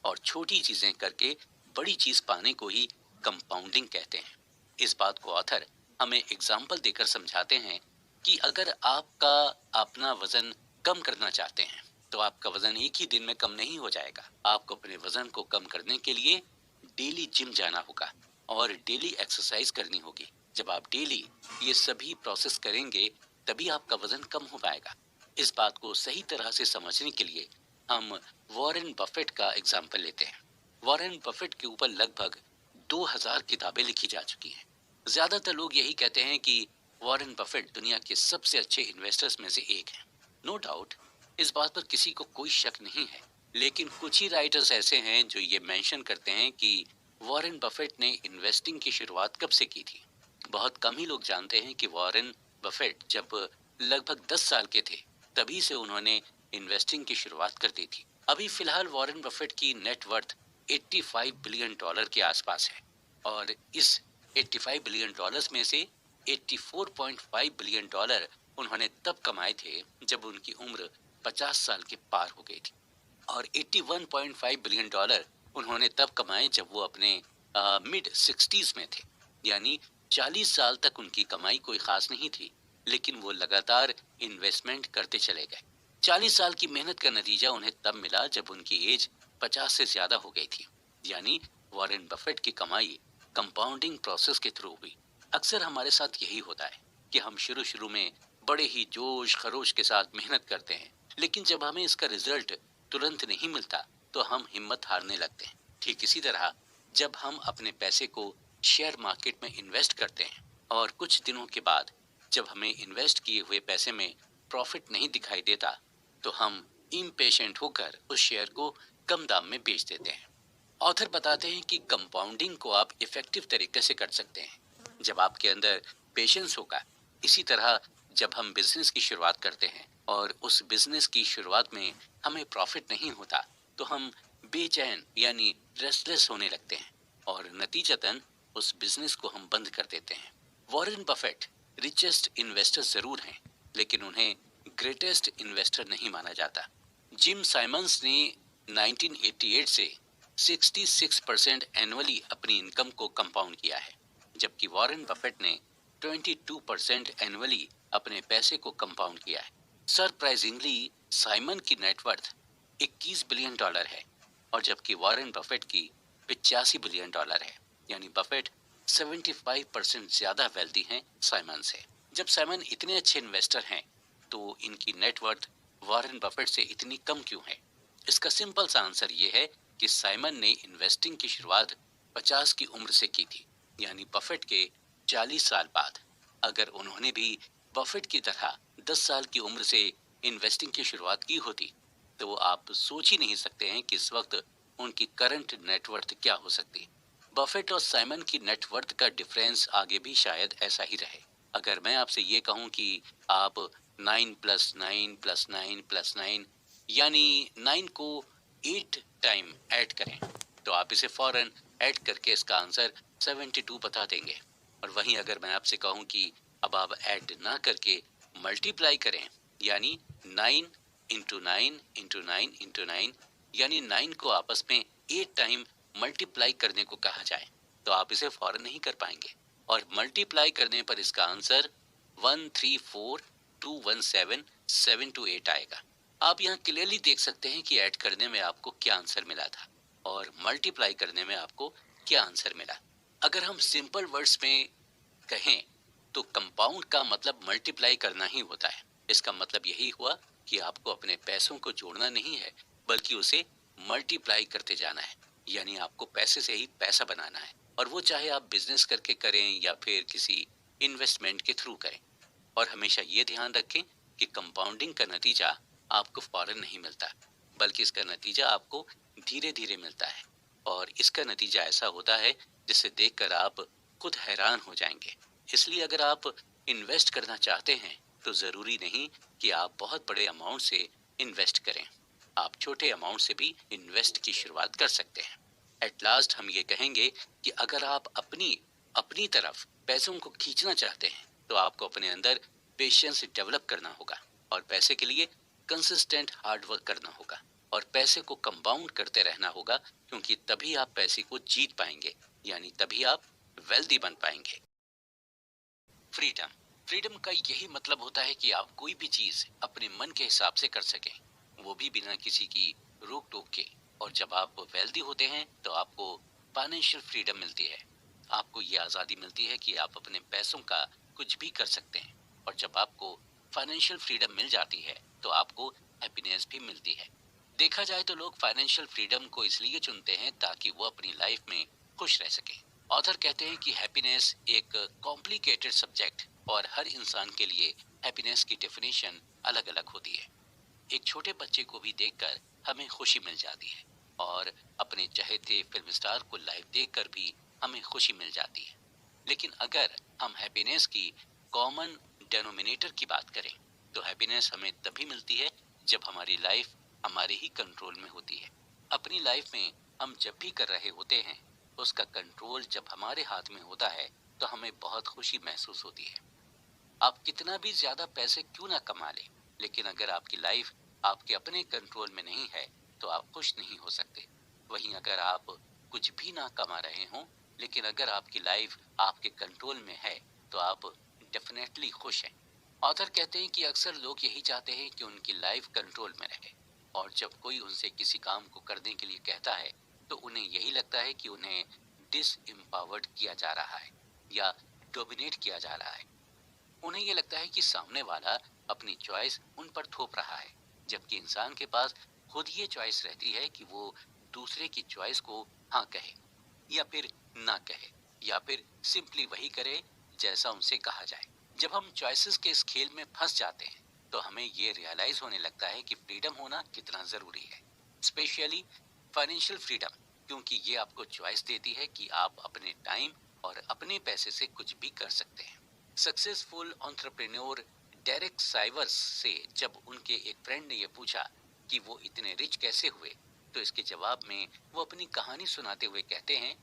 और छोटी चीजें करके बड़ी चीज पाने को ही कंपाउंडिंग कहते हैं। इस बात को ऑथर हमें एग्जाम्पल देकर समझाते हैं कि अगर आपका अपना वजन कम करना चाहते हैं तो आपका वजन एक ही दिन में कम नहीं हो जाएगा। आपको अपने वजन को कम करने के लिए डेली जिम जाना होगा और डेली एक्सरसाइज करनी होगी। जब आप डेली ये सभी प्रोसेस करेंगे तभी आपका वजन कम हो पाएगा। इस बात को सही तरह से समझने के लिए हम वॉरेन बफेट का एग्जाम्पल लेते हैं। वॉरेन बफेट के ऊपर लगभग 2000 किताबें लिखी जा चुकी हैं। ज्यादातर लोग यही कहते हैं कि वॉरेन बफेट दुनिया के सबसे अच्छे इन्वेस्टर्स में से एक हैं। नो डाउट, इस बात पर किसी को कोई शक नहीं है, लेकिन कुछ ही राइटर्स ऐसे हैं जो ये मेंशन करते हैं कि वॉरेन बफेट ने इन्वेस्टिंग की शुरुआत कब से की थी। बहुत कम ही लोग जानते हैं कि वॉरेन बफेट जब लगभग 10 साल के थे तभी से उन्होंने इन्वेस्टिंग की शुरुआत कर दी थी। अभी फिलहाल वॉरेन बफेट की नेटवर्थ 85 बिलियन डॉलर के आसपास है और इस 85 बिलियन डॉलर्स में से 84.5 बिलियन डॉलर उन्होंने तब कमाए थे जब उनकी उम्र 50 साल के पार हो गई थी और 81.5 बिलियन डॉलर उन्होंने तब कमाए जब वो अपने मिड 60s में थे। यानी 40 साल तक उनकी कमाई कोई खास नहीं थी, लेकिन वो लगातार इन्वेस्टमेंट करते चले गए। 40 साल की मेहनत का नतीजा उन्हें तब मिला जब उनकी एज 50 से ज्यादा हो गई थी। यानी वॉरेन बफेट की कमाई कंपाउंडिंग प्रोसेस के थ्रू हुई। अक्सर हमारे साथ यही होता है कि हम शुरू शुरू में बड़े ही जोश खरोश के साथ मेहनत करते हैं, लेकिन जब हमें इसका रिजल्ट तुरंत नहीं मिलता तो हम हिम्मत हारने लगते हैं। ठीक इसी तरह जब हम अपने पैसे को शेयर मार्केट में इन्वेस्ट करते हैं और कुछ दिनों के बाद जब हमें इन्वेस्ट किए हुए पैसे में प्रॉफिट नहीं दिखाई देता तो हम इम्पेशेंट होकर उस शेयर को कम दाम में बेच देते हैं। ऑथर बताते हैं कि कंपाउंडिंग को आप इफेक्टिव तरीके से कर सकते हैं जब आपके अंदर पेशेंस होगा। इसी तरह जब हम बिजनेस की शुरुआत करते हैं और उस बिजनेस की शुरुआत में हमें प्रॉफिट नहीं होता तो हम बेचैन यानी रेस्टलेस होने लगते हैं और नतीजतन उस बिजनेस को हम बंद कर देते हैं। वॉरेन बफेट रिचेस्ट इन्वेस्टर जरूर हैं, लेकिन उन्हें ग्रेटेस्ट इन्वेस्टर नहीं माना जाता। जिम साइमंस ने 1988 से 66% एनुअली अपनी इनकम को कंपाउंड किया है, जबकि वॉरेन बफेट ने 22% एनुअली अपने पैसे को कंपाउंड किया है। सरप्राइजिंगली साइमन की नेटवर्थ 21 बिलियन डॉलर है और जबकि वॉरेन बफेट की 85 बिलियन डॉलर है, यानी बफेट 75% ज्यादा वेल्दी हैं साइमन से। जब साइमन इतने अच्छे इन्वेस्टर हैं तो इनकी नेटवर्थ वॉरेन बफेट से इतनी कम क्यों है? इसका सिंपल सा आंसर ये है कि साइमन ने इन्वेस्टिंग की शुरुआत 50 की उम्र से की थी, यानी बफेट के 40 साल बाद। अगर उन्होंने भी बफेट की तरह 10 साल की उम्र से इन्वेस्टिंग की शुरुआत की होती तो आप सोच ही नहीं सकते हैं कि इस वक्त उनकी करंट नेटवर्थ क्या हो सकती। बफेट और साइमन की नेटवर्थ का डिफरेंस आगे भी शायद ऐसा ही रहे। अगर मैं आपसे ये कहूं कि आप 9+9+9+9 यानी 9 को 8 टाइम ऐड करें तो आप इसे फौरन ऐड करके इसका आंसर 72 बता देंगे। और वहीं अगर मैं आपसे कहूं कि अब आप ऐड ना करके मल्टीप्लाई करें, यानी 9 इंटू 9 इंटू 9 इंटू 9, यानी 9 को आपस में 8 टाइम मल्टीप्लाई करने को कहा जाए तो आप इसे फौरन नहीं कर पाएंगे और मल्टीप्लाई करने पर इसका आंसर 134217728 आएगा। आप यहाँ क्लियरली देख सकते हैं कि ऐड करने में आपको क्या आंसर मिला था और मल्टीप्लाई करने में आपको क्या आंसर मिला। अगर हम सिंपल वर्ड्स में कहें तो कंपाउंड का मतलब मल्टीप्लाई करना ही होता है। इसका मतलब यही हुआ कि आपको अपने पैसों को जोड़ना नहीं है बल्कि उसे मल्टीप्लाई करते जाना है, यानी आपको पैसे से ही पैसा बनाना है और वो चाहे आप बिजनेस करके करें या फिर किसी इन्वेस्टमेंट के थ्रू करें। और हमेशा ये ध्यान रखें कि कंपाउंडिंग का नतीजा आपको फौरन नहीं मिलता बल्कि इसका नतीजा आपको धीरे धीरे मिलता है और इसका नतीजा ऐसा होता है जिसे देखकर आप खुद हैरान हो जाएंगे। इसलिए अगर आप इन्वेस्ट करना चाहते हैं तो जरूरी नहीं कि आप बहुत बड़े अमाउंट से इन्वेस्ट करें, आप छोटे अमाउंट से भी इन्वेस्ट की शुरुआत कर सकते हैं। एट लास्ट हम ये कहेंगे कि अगर आप अपनी तरफ पैसों को खींचना चाहते हैं तो आपको अपने अंदर पेशेंस डेवलप करना होगा और पैसे के लिए कंसिस्टेंट हार्ड वर्क करना होगा और पैसे को कंपाउंड करते रहना होगा, क्योंकि तभी आप पैसे को जीत पाएंगे, यानी तभी आप वेल्दी बन पाएंगे। फ्रीडम फ्रीडम का यही मतलब होता है कि आप कोई भी चीज अपने मन के हिसाब से कर सकें, वो भी बिना किसी की रोक टोक के। और जब आप वेल्दी होते हैं तो आपको फाइनेंशियल फ्रीडम मिलती है। आपको ये आजादी मिलती है कि आप अपने पैसों का कुछ भी कर सकते हैं और जब आपको फाइनेंशियल फ्रीडम मिल जाती है तो आपको हैप्पीनेस भी मिलती है। देखा जाए तो लोग फाइनेंशियल फ्रीडम को इसलिए चुनते हैं ताकि वो अपनी लाइफ में खुश रह सके। ऑथर कहते हैं कि हैप्पीनेस एक कॉम्प्लिकेटेड सब्जेक्ट और हर इंसान के लिए हैप्पीनेस की डेफिनेशन अलग अलग होती है। एक छोटे बच्चे को भी देखकर हमें खुशी मिल जाती है और अपने चहेते फिल्म स्टार को लाइव देखकर भी हमें खुशी मिल जाती है। लेकिन अगर हम हैप्पीनेस की कॉमन डेनोमिनेटर की बात करें तो हैप्पीनेस हमें तभी मिलती है जब हमारी लाइफ हमारे ही कंट्रोल में होती है। अपनी लाइफ में हम जब भी कर रहे होते हैं उसका कंट्रोल जब हमारे हाथ में होता है तो हमें बहुत खुशी महसूस होती है। आप कितना भी ज्यादा पैसे क्यों ना कमा लें, लेकिन अगर आपकी लाइफ आपके अपने कंट्रोल में नहीं है तो आप खुश नहीं हो सकते। वहीं अगर आप कुछ भी ना कमा रहे हों लेकिन अगर आपकी लाइफ आपके कंट्रोल में है तो आप डेफिनेटली खुश हैं। ऑथर कहते हैं कि अक्सर लोग यही चाहते हैं कि उनकी लाइफ कंट्रोल में रहे और जब कोई उनसे किसी काम को करने के लिए कहता है तो उन्हें यही लगता है कि उन्हें डिसएम्पावर्ड किया जा रहा है या डोमिनेट किया जा रहा है। उन्हें ये लगता है कि सामने वाला अपनी चॉइस उन पर थोप रहा है, जबकि इंसान के पास खुद ये चॉइस रहती है कि वो दूसरे की चॉइस को हाँ कहे या फिर ना कहे, या फिर सिंपली वही करे जैसा उनसे कहा जाए। जब हम चॉइसेस के इस खेल में फंस जाते हैं तो हमें ये रियलाइज होने लगता है कि फ्रीडम होना कितना जरूरी है, स्पेशली फाइनेंशियल फ्रीडम, क्योंकि ये आपको चॉइस देती है कि आप अपने टाइम और अपने पैसे से कुछ भी कर सकते हैं। सक्सेसफुल एंटरप्रेन्योर डेरेक साइवर्स से जब उनके एक फ्रेंड ने यह पूछा कि वो इतने रिच कैसे हुए, तो इसके जवाब में वो अपनी कहानी सुनाते हुए कहते हैं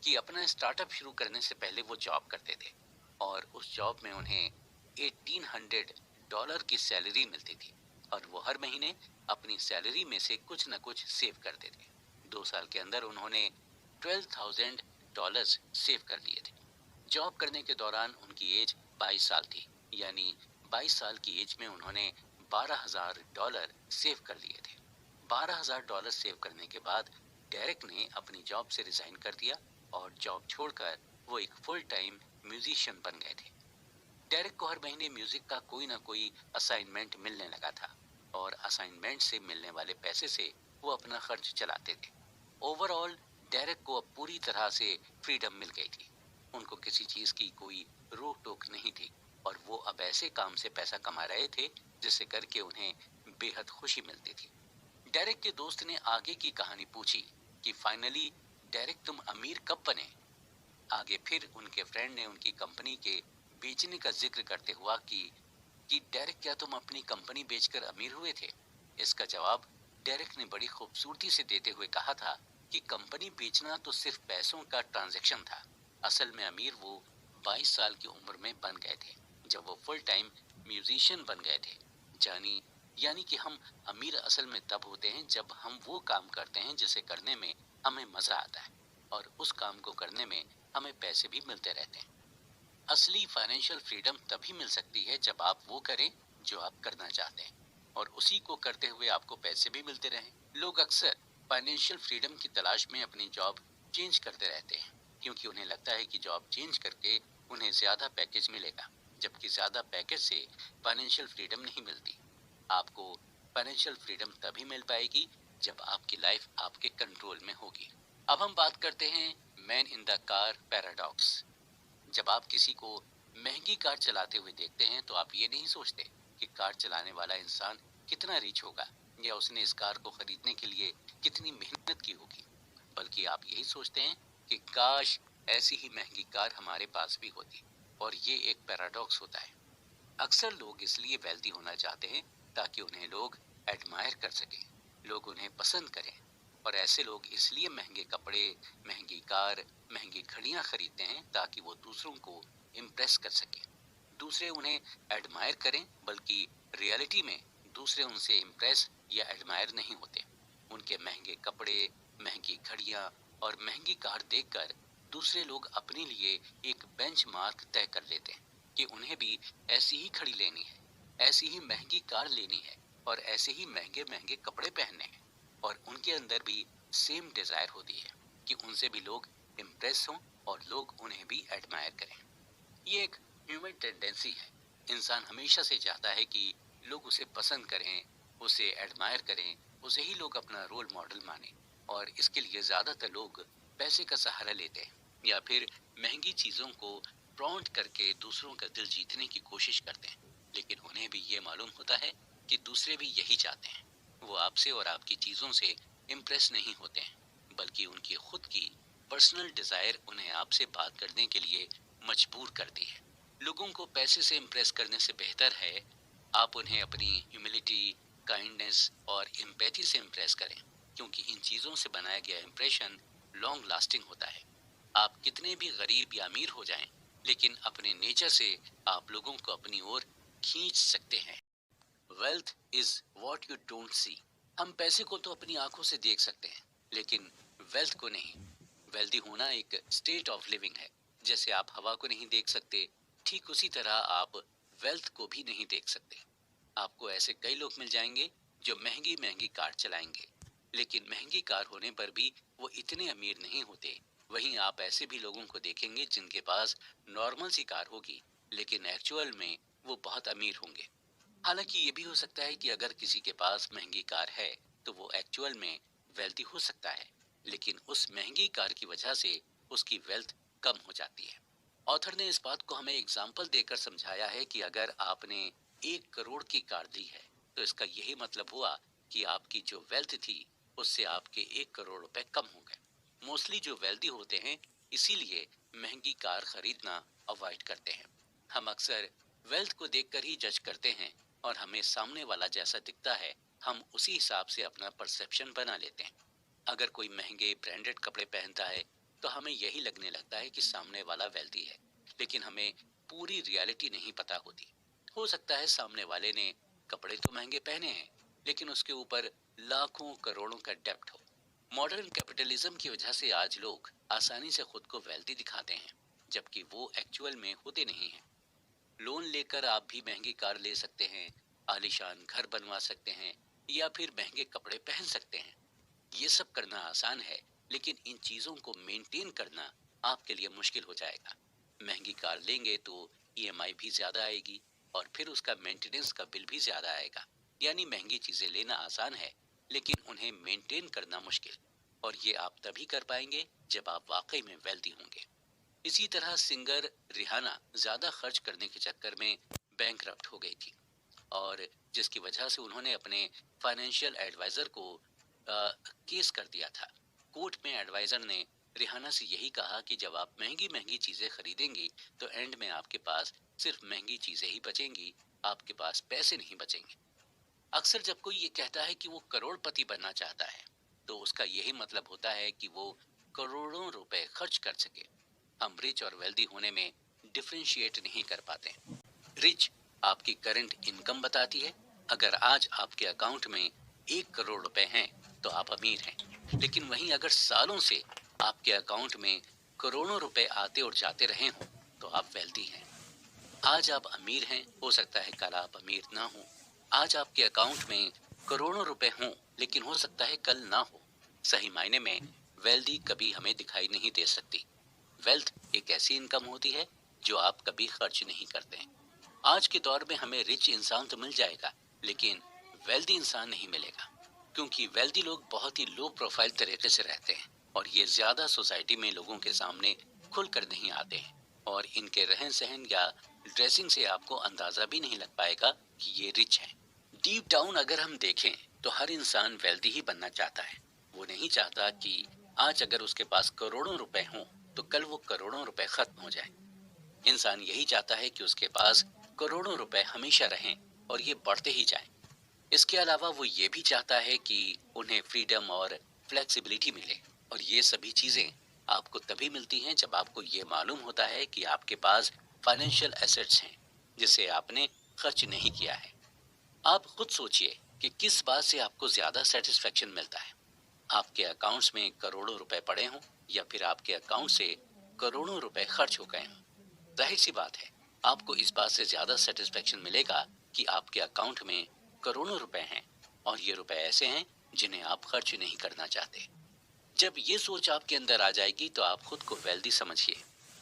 कि अपना स्टार्टअप शुरू करने से पहले वो जॉब करते थे और उस जॉब में उन्हें $1800 की सैलरी मिलती थी और वो हर महीने अपनी सैलरी में से कुछ न कुछ सेव करते थे। 2 साल के अंदर उन्होंने $12,000 सेव कर लिए थे। जॉब करने के दौरान उनकी एज 22 साल थी, यानी 22 साल की एज में उन्होंने $12,000 सेव कर लिए थे। $12,000 सेव करने के बाद डेरेक ने अपनी जॉब से रिजाइन कर दिया और जॉब छोड़कर वो एक फुल टाइम म्यूजिशियन बन गए थे। डेरेक को हर महीने म्यूजिक का कोई ना कोई असाइनमेंट मिलने लगा था और असाइनमेंट से मिलने वाले पैसे से वो अपना खर्च चलाते थे। ओवरऑल डेरेक को अब पूरी तरह से फ्रीडम मिल गई थी। उनको किसी चीज की कोई रोक टोक नहीं थी और वो अब ऐसे काम से पैसा कमा रहे थे जिसे करके उन्हें बेहद खुशी मिलती थी। डेरेक के दोस्त ने आगे की कहानी पूछी कि फाइनली डेरेक तुम अमीर कब बने। आगे फिर उनके फ्रेंड ने उनकी कंपनी के बेचने का जिक्र करते हुआ कि डेरेक क्या तुम अपनी कंपनी बेचकर अमीर हुए थे। इसका जवाब डेरेक ने बड़ी खूबसूरती से देते हुए कहा था कि कंपनी बेचना तो सिर्फ पैसों का ट्रांजैक्शन था, असल में अमीर वो 22 साल की उम्र में बन गए थे जब वो फुल टाइम म्यूजिशियन बन गए थे। जानी यानी कि हम अमीर असल में तब होते हैं जब हम वो काम करते हैं जिसे करने में हमें मजा आता है और उस काम को करने में हमें पैसे भी मिलते रहते हैं। असली फाइनेंशियल फ्रीडम तभी मिल सकती है जब आप वो करें जो आप करना चाहते हैं और उसी को करते हुए आपको पैसे भी मिलते रहें। लोग अक्सर फाइनेंशियल फ्रीडम की तलाश में अपनी जॉब चेंज करते रहते हैं क्योंकि उन्हें लगता है कि जॉब चेंज करके उन्हें ज्यादा पैकेज मिलेगा, जबकि ज्यादा पैकेज से फाइनेंशियल फ्रीडम नहीं मिलती। आपको फाइनेंशियल फ्रीडम तभी मिल पाएगी जब आपकी लाइफ आपके कंट्रोल में होगी। अब हम बात करते हैं man in the car paradox. जब आप किसी को महंगी कार चलाते हुए देखते हैं तो आप ये नहीं सोचते कि कार चलाने वाला इंसान कितना रिच होगा या उसने इस कार को खरीदने के लिए कितनी मेहनत की होगी, बल्कि आप यही सोचते हैं कि काश ऐसी ही महंगी कार हमारे पास भी होती। और ये एक पैराडॉक्स होता है। अक्सर लोग इसलिए वेल्दी होना चाहते हैं ताकि उन्हें लोग एडमायर कर सकें, लोग उन्हें पसंद करें। और ऐसे लोग इसलिए महंगे कपड़े, महंगी कार, महंगी घड़ियां खरीदते हैं ताकि वो दूसरों को इम्प्रेस कर सकें, दूसरे उन्हें एडमायर करें। बल्कि रियलिटी में दूसरे उनसे इम्प्रेस या एडमायर नहीं होते। उनके महंगे कपड़े, महंगी घड़ियां और महंगी कार देखकर दूसरे लोग अपने लिए एक बेंचमार्क तय कर लेते हैं कि उन्हें भी ऐसी ही घड़ी लेनी है, ऐसी ही महंगी कार लेनी है और ऐसे ही महंगे महंगे कपड़े पहनने हैं। और उनके अंदर भी सेम डिजायर होती है कि उनसे भी लोग इम्प्रेस हों और लोग उन्हें भी एडमायर करें। ये एक ह्यूमन टेंडेंसी है। इंसान हमेशा से चाहता है कि लोग उसे पसंद करें, उसे एडमायर करें, उसे ही लोग अपना रोल मॉडल माने। और इसके लिए ज्यादातर लोग पैसे का सहारा लेते हैं या फिर महंगी चीजों को फ्लॉन्ट करके दूसरों का दिल जीतने की कोशिश करते हैं। लेकिन उन्हें भी ये मालूम होता है कि दूसरे भी यही चाहते हैं। वो आपसे और आपकी चीजों से इम्प्रेस नहीं होते हैं, बल्कि उनकी खुद की पर्सनल डिजायर उन्हें आपसे बात करने के लिए मजबूर करती है। लोगों को पैसे से इम्प्रेस करने से बेहतर है आप उन्हें अपनी ह्यूमिलिटी, काइंडनेस और एम्पैथी से इम्प्रेस करें, क्योंकि इन चीजों से बनाया गया इम्प्रेशन लॉन्ग लास्टिंग होता है। आप कितने भी गरीब या अमीर हो जाएं, लेकिन अपने नेचर से आप लोगों को अपनी ओर खींच सकते हैं। Wealth is what you don't see. हम पैसे को तो अपनी आंखों से देख सकते हैं, लेकिन वेल्थ को नहीं। वेल्दी होना एक स्टेट ऑफ लिविंग है। जैसे आप हवा को नहीं देख सकते, ठीक उसी तरह आप वेल्थ को भी नहीं देख सकते। आपको ऐसे कई लोग मिल जाएंगे जो महंगी महंगी कार चलाएंगे, लेकिन महंगी कार होने पर भी वो इतने अमीर नहीं होते। वहीं आप ऐसे भी लोगों को देखेंगे जिनके पास नॉर्मल सी कार होगी, लेकिन एक्चुअल में वो बहुत अमीर होंगे। हालांकि ये भी हो सकता है कि अगर किसी के पास महंगी कार है तो वो एक्चुअल में वेल्दी हो सकता है, लेकिन उस महंगी कार की वजह से उसकी वेल्थ कम हो जाती है। ऑथर ने इस बात को हमें एग्जाम्पल देकर समझाया है कि अगर आपने 1 करोड़ की कार ली है तो इसका यही मतलब हुआ कि आपकी जो वेल्थ थी उससे आपके 1 करोड़ रुपए कम हो गए। मोस्टली जो वेल्दी होते हैं इसीलिए महंगी कार खरीदना अवॉइड करते हैं। हम अक्सर वेल्थ को देखकर ही जज करते हैं और हमें सामने वाला जैसा दिखता है हम उसी हिसाब से अपना परसेप्शन बना लेते हैं। अगर कोई महंगे ब्रांडेड कपड़े पहनता है तो हमें यही लगने लगता है कि सामने वाला वेल्दी है, लेकिन हमें पूरी रियलिटी नहीं पता होती। हो सकता है सामने वाले ने कपड़े तो महंगे पहने हैं, लेकिन उसके ऊपर लाखों करोड़ों का डेब्ट हो। मॉडर्न कैपिटलिज्म की वजह से आज लोग आसानी से खुद को वेल्दी दिखाते हैं, जबकि वो एक्चुअल में होते नहीं हैं। लोन लेकर आप भी महंगी कार ले सकते हैं, आलीशान घर बनवा सकते हैं या फिर महंगे कपड़े पहन सकते हैं। ये सब करना आसान है, लेकिन इन चीजों को मेंटेन करना आपके लिए मुश्किल हो जाएगा। महंगी कार लेंगे तो ईएमआई भी ज्यादा आएगी और फिर उसका मेंटेनेंस का बिल भी ज्यादा आएगा। यानी महंगी चीजें लेना आसान है, लेकिन उन्हें मेंटेन करना मुश्किल। और ये आप तभी कर पाएंगे जब आप वाकई में वेल्दी होंगे। इसी तरह सिंगर रिहाना ज्यादा खर्च करने के चक्कर में बैंकरप्ट हो गई थी, और जिसकी वजह से उन्होंने अपने फाइनेंशियल एडवाइजर को केस कर दिया था। कोर्ट में एडवाइजर ने रिहाना से यही कहा कि जब आप महंगी महंगी चीजें खरीदेंगी तो एंड में आपके पास सिर्फ महंगी चीजें ही बचेंगी, आपके पास पैसे नहीं बचेंगे। अक्सर जब कोई ये कहता है कि वो करोड़पति बनना चाहता है तो उसका यही मतलब होता है कि वो करोड़ों रुपए खर्च कर सके। हम रिच और वेल्दी होने में डिफरेंशिएट नहीं कर पाते। रिच आपकी करंट इनकम बताती है। अगर आज आपके अकाउंट में 1 करोड़ रुपए हैं तो आप अमीर हैं, लेकिन वहीं अगर सालों से आपके अकाउंट में करोड़ों रुपए आते और जाते रहे हों तो आप वेल्दी हैं। आज आप अमीर हैं, हो सकता है कल आप अमीर ना हो। आज आपके अकाउंट में करोड़ों रुपए हों, लेकिन हो सकता है कल ना हो। सही मायने में वेल्दी कभी हमें दिखाई नहीं दे सकती। वेल्थ एक ऐसी इनकम होती है जो आप कभी खर्च नहीं करते हैं। आज के दौर में हमें रिच इंसान तो मिल जाएगा, लेकिन वेल्दी इंसान नहीं मिलेगा, क्योंकि वेल्दी लोग बहुत ही लो प्रोफाइल तरीके से रहते हैं और ये ज्यादा सोसाइटी में लोगों के सामने खुलकर नहीं आते हैं, और इनके रहन सहन या ड्रेसिंग से आपको अंदाजा भी नहीं लग पाएगा कि ये रिच हैं। डीप डाउन अगर हम देखें तो हर इंसान वेल्दी ही बनना चाहता है। वो नहीं चाहता कि आज अगर उसके पास करोड़ों रुपए हों तो कल वो करोड़ों रुपए खत्म हो जाएं। इंसान यही चाहता है कि उसके पास करोड़ों रुपए हमेशा रहें और ये बढ़ते ही जाएं। इसके अलावा वो ये भी चाहता है कि उन्हें फ्रीडम और फ्लेक्सिबिलिटी मिले, और ये सभी चीजें आपको तभी मिलती हैं जब आपको ये मालूम होता है कि आपके पास फाइनेंशियल एसेट्स हैं जिसे आपने खर्च नहीं किया है। आप खुद सोचिए कि किस बात से आपको ज्यादा सेटिस्फेक्शन मिलता है, आपके अकाउंट्स में करोड़ों रुपए पड़े हों या फिर आपके अकाउंट से करोड़ों रुपए खर्च हो गए हों। जाहिर सी बात है आपको इस बात से ज्यादा सेटिस्फेक्शन मिलेगा कि आपके अकाउंट में करोड़ों रुपए हैं और ये रुपए ऐसे हैं जिन्हें आप खर्च नहीं करना चाहते। जब ये सोच आपके अंदर आ जाएगी तो आप खुद को वेल्दी समझिए,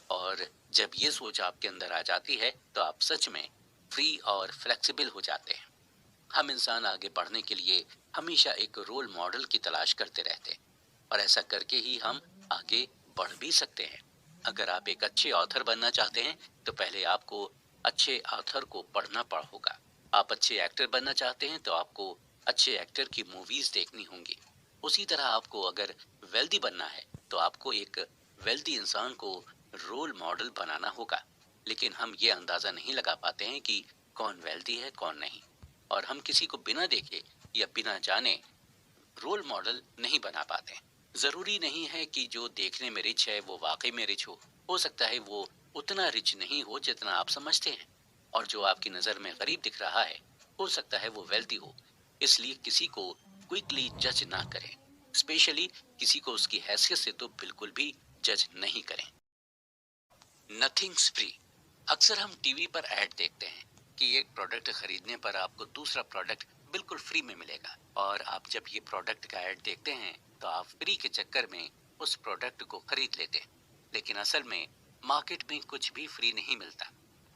और जब ये सोच आपके अंदर आ जाती है तो आप सच में फ्री और फ्लेक्सिबल हो जाते हैं। हम इंसान आगे बढ़ने के लिए हमेशा एक रोल मॉडल की तलाश करते रहते हैं, और ऐसा करके ही हम आगे बढ़ भी सकते हैं। अगर आप एक अच्छे ऑथर बनना चाहते हैं तो पहले आपको अच्छे ऑथर को पढ़ना होगा। आप अच्छे एक्टर बनना चाहते हैं तो आपको अच्छे एक्टर की मूवीज देखनी होंगी। उसी तरह आपको अगर वेल्दी बनना है तो आपको एक वेल्दी इंसान को रोल मॉडल बनाना होगा। लेकिन हम ये अंदाजा नहीं लगा पाते हैं कि कौन वेल्दी है कौन नहीं, और हम किसी को बिना देखे या बिना जाने रोल मॉडल नहीं बना पाते। जरूरी नहीं है कि जो देखने में रिच है वो वाकई में रिच हो सकता है वो उतना रिच नहीं हो जितना आप समझते हैं, और जो आपकी नजर में गरीब दिख रहा है हो सकता है वो वेल्दी हो। इसलिए किसी को क्विकली जज ना करें, स्पेशली किसी को उसकी हैसियत से तो बिल्कुल भी जज नहीं करें। Nothings free. अक्सर हम टीवी पर ऐड देखते हैं कि एक प्रोडक्ट खरीदने पर आपको दूसरा प्रोडक्ट बिल्कुल फ्री में मिलेगा, और आप जब ये प्रोडक्ट का ऐड देखते हैं तो आप फ्री के चक्कर में उस प्रोडक्ट को खरीद लेते हैं। लेकिन असल में मार्केट में कुछ भी फ्री नहीं मिलता।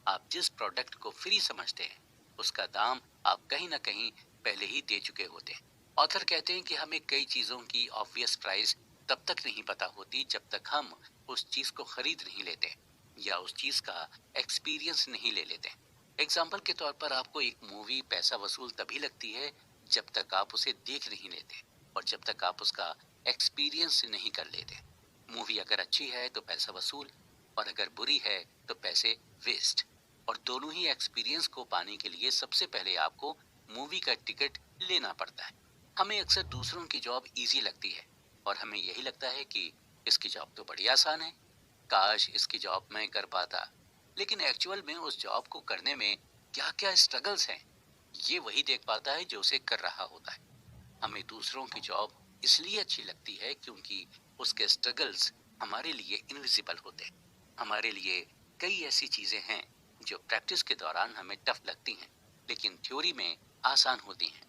आप जिस प्रोडक्ट को फ्री समझते हैं उसका दाम आप कहीं ना कहीं पहले ही दे चुके होते हैं। ऑथर कहते हैं कि हमें कई चीजों की ऑब्वियस प्राइस तब तक नहीं पता होती जब तक हम उस चीज को खरीद नहीं लेते या उस चीज का एक्सपीरियंस नहीं ले लेते। एग्जाम्पल के तौर पर आपको एक मूवी पैसा वसूल तभी लगती है जब तक आप उसे देख नहीं लेते और जब तक आप उसका एक्सपीरियंस नहीं कर लेते। मूवी अगर अच्छी है तो पैसा वसूल, और अगर बुरी है तो पैसे वेस्ट। और दोनों ही एक्सपीरियंस को पाने के लिए सबसे पहले आपको मूवी का टिकट लेना पड़ता है। हमें अक्सर दूसरों की जॉब इजी लगती है और हमें यही लगता है कि इसकी जॉब तो बड़ी आसान है, काश इसकी जॉब मैं कर पाता। लेकिन एक्चुअल में उस जॉब को करने में क्या क्या स्ट्रगल्स हैं, ये वही देख पाता है जो उसे कर रहा होता है। हमें दूसरों की जॉब इसलिए अच्छी लगती है क्योंकि उसके स्ट्रगल्स हमारे लिए इनविजिबल होते हैं। हमारे लिए कई ऐसी चीजें हैं जो प्रैक्टिस के दौरान हमें टफ लगती हैं लेकिन थ्योरी में आसान होती हैं।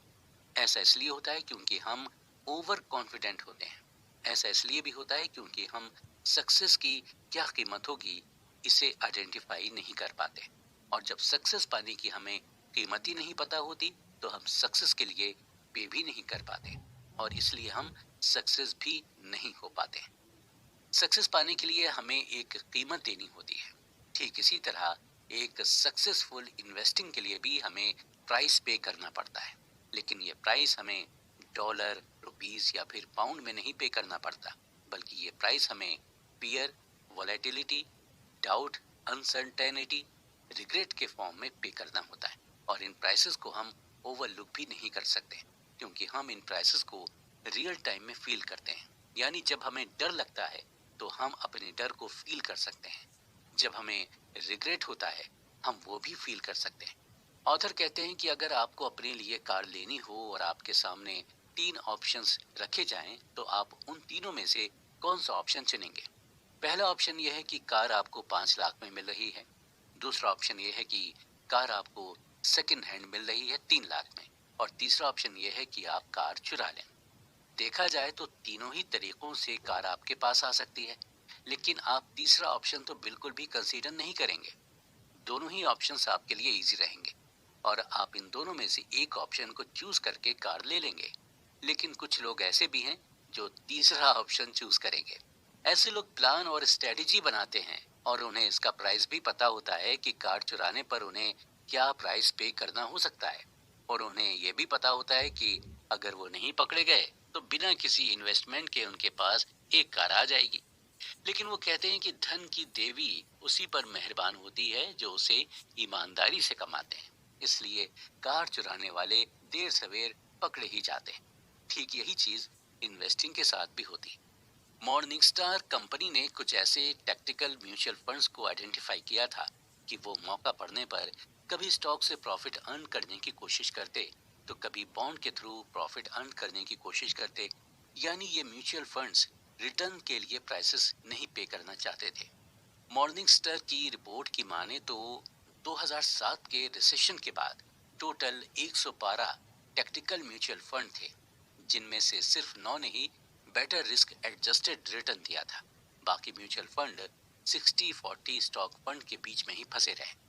ऐसा इसलिए होता है क्योंकि हम ओवर कॉन्फिडेंट होते हैं। ऐसा इसलिए भी होता है क्योंकि हम सक्सेस की क्या कीमत होगी इसे आइडेंटिफाई नहीं कर पाते। और जब सक्सेस पाने की हमें कीमत ही नहीं पता होती तो हम सक्सेस के लिए पे भी नहीं कर पाते और इसलिए हम सक्सेस भी नहीं हो पाते। सक्सेस पाने के लिए हमें एक कीमत देनी होती है। ठीक इसी तरह एक सक्सेसफुल इन्वेस्टिंग के लिए भी हमें प्राइस पे करना पड़ता है। लेकिन ये प्राइस हमें डॉलर, रुपीस या फिर पाउंड में नहीं पे करना पड़ता, बल्कि ये प्राइस हमें fear, volatility, doubt, uncertainty, regret के फॉर्म में पे करना होता है। और इन प्राइसेस को हम ओवरलुक भी नहीं कर सकते क्योंकि हम इन प्राइसेस को रियल टाइम में फील करते हैं। यानी जब हमें डर लगता है तो हम अपने डर को फील कर सकते हैं। जब हमें रिग्रेट होता है हम वो भी फील कर सकते हैं। ऑथर कहते हैं कि अगर आपको अपने लिए कार लेनी हो और आपके सामने 3 ऑप्शंस रखे जाएं तो आप उन तीनों में से कौन सा ऑप्शन चुनेंगे? पहला ऑप्शन यह है कि कार आपको 5 लाख में मिल रही है। दूसरा ऑप्शन यह है कि कार आपको सेकंड हैंड मिल रही है 3 लाख में। और तीसरा ऑप्शन यह है कि आप कार चुरा लें। देखा जाए तो तीनों ही तरीकों से कार आपके पास आ सकती है, लेकिन आप तीसरा ऑप्शन तो बिल्कुल भी कंसीडर नहीं करेंगे। दोनों ही ऑप्शंस आपके लिए इजी रहेंगे और आप इन दोनों में से एक ऑप्शन को चूज करके कार ले लेंगे। लेकिन कुछ लोग ऐसे भी हैं जो तीसरा ऑप्शन चूज करेंगे। ऐसे लोग प्लान और स्ट्रेटेजी बनाते हैं और उन्हें इसका प्राइस भी पता होता है कि कार चुराने पर उन्हें क्या प्राइस पे करना हो सकता है। और उन्हें यह भी पता होता है कि अगर वो नहीं पकड़े गए तो बिना किसी इन्वेस्टमेंट के उनके पास एक कार आ जाएगी। लेकिन वो कहते हैं कि धन की देवी उसी पर मेहरबान होती है जो उसे ईमानदारी से कमाते हैं। इसलिए कार चुराने वाले देर सवेर पकड़े ही जाते हैं। ठीक यही चीज इन्वेस्टिंग के साथ भी होती है। मॉर्निंग स्टार कंपनी ने कुछ ऐसे टैक्टिकल म्यूचुअल फंड्स को आइडेंटिफाई किया था कि वो मौका पड़ने पर कभी स्टॉक से प्रॉफिट अर्न करने की कोशिश करते तो कभी बॉन्ड के थ्रू प्रॉफिट अर्न करने की कोशिश करते। यानी ये म्यूचुअल फंड्स रिटर्न के लिए प्राइसेस नहीं पे करना चाहते थे। मॉर्निंग स्टार की रिपोर्ट की माने तो 2007 के रिसेशन के बाद टोटल 112 टैक्टिकल म्यूचुअल फंड थे, जिनमें से सिर्फ 9 ने ही बेटर रिस्क एडजस्टेड रिटर्न दिया था। बाकी म्यूचुअल फंड 60-40 स्टॉक फंड के बीच में ही फंसे रहे।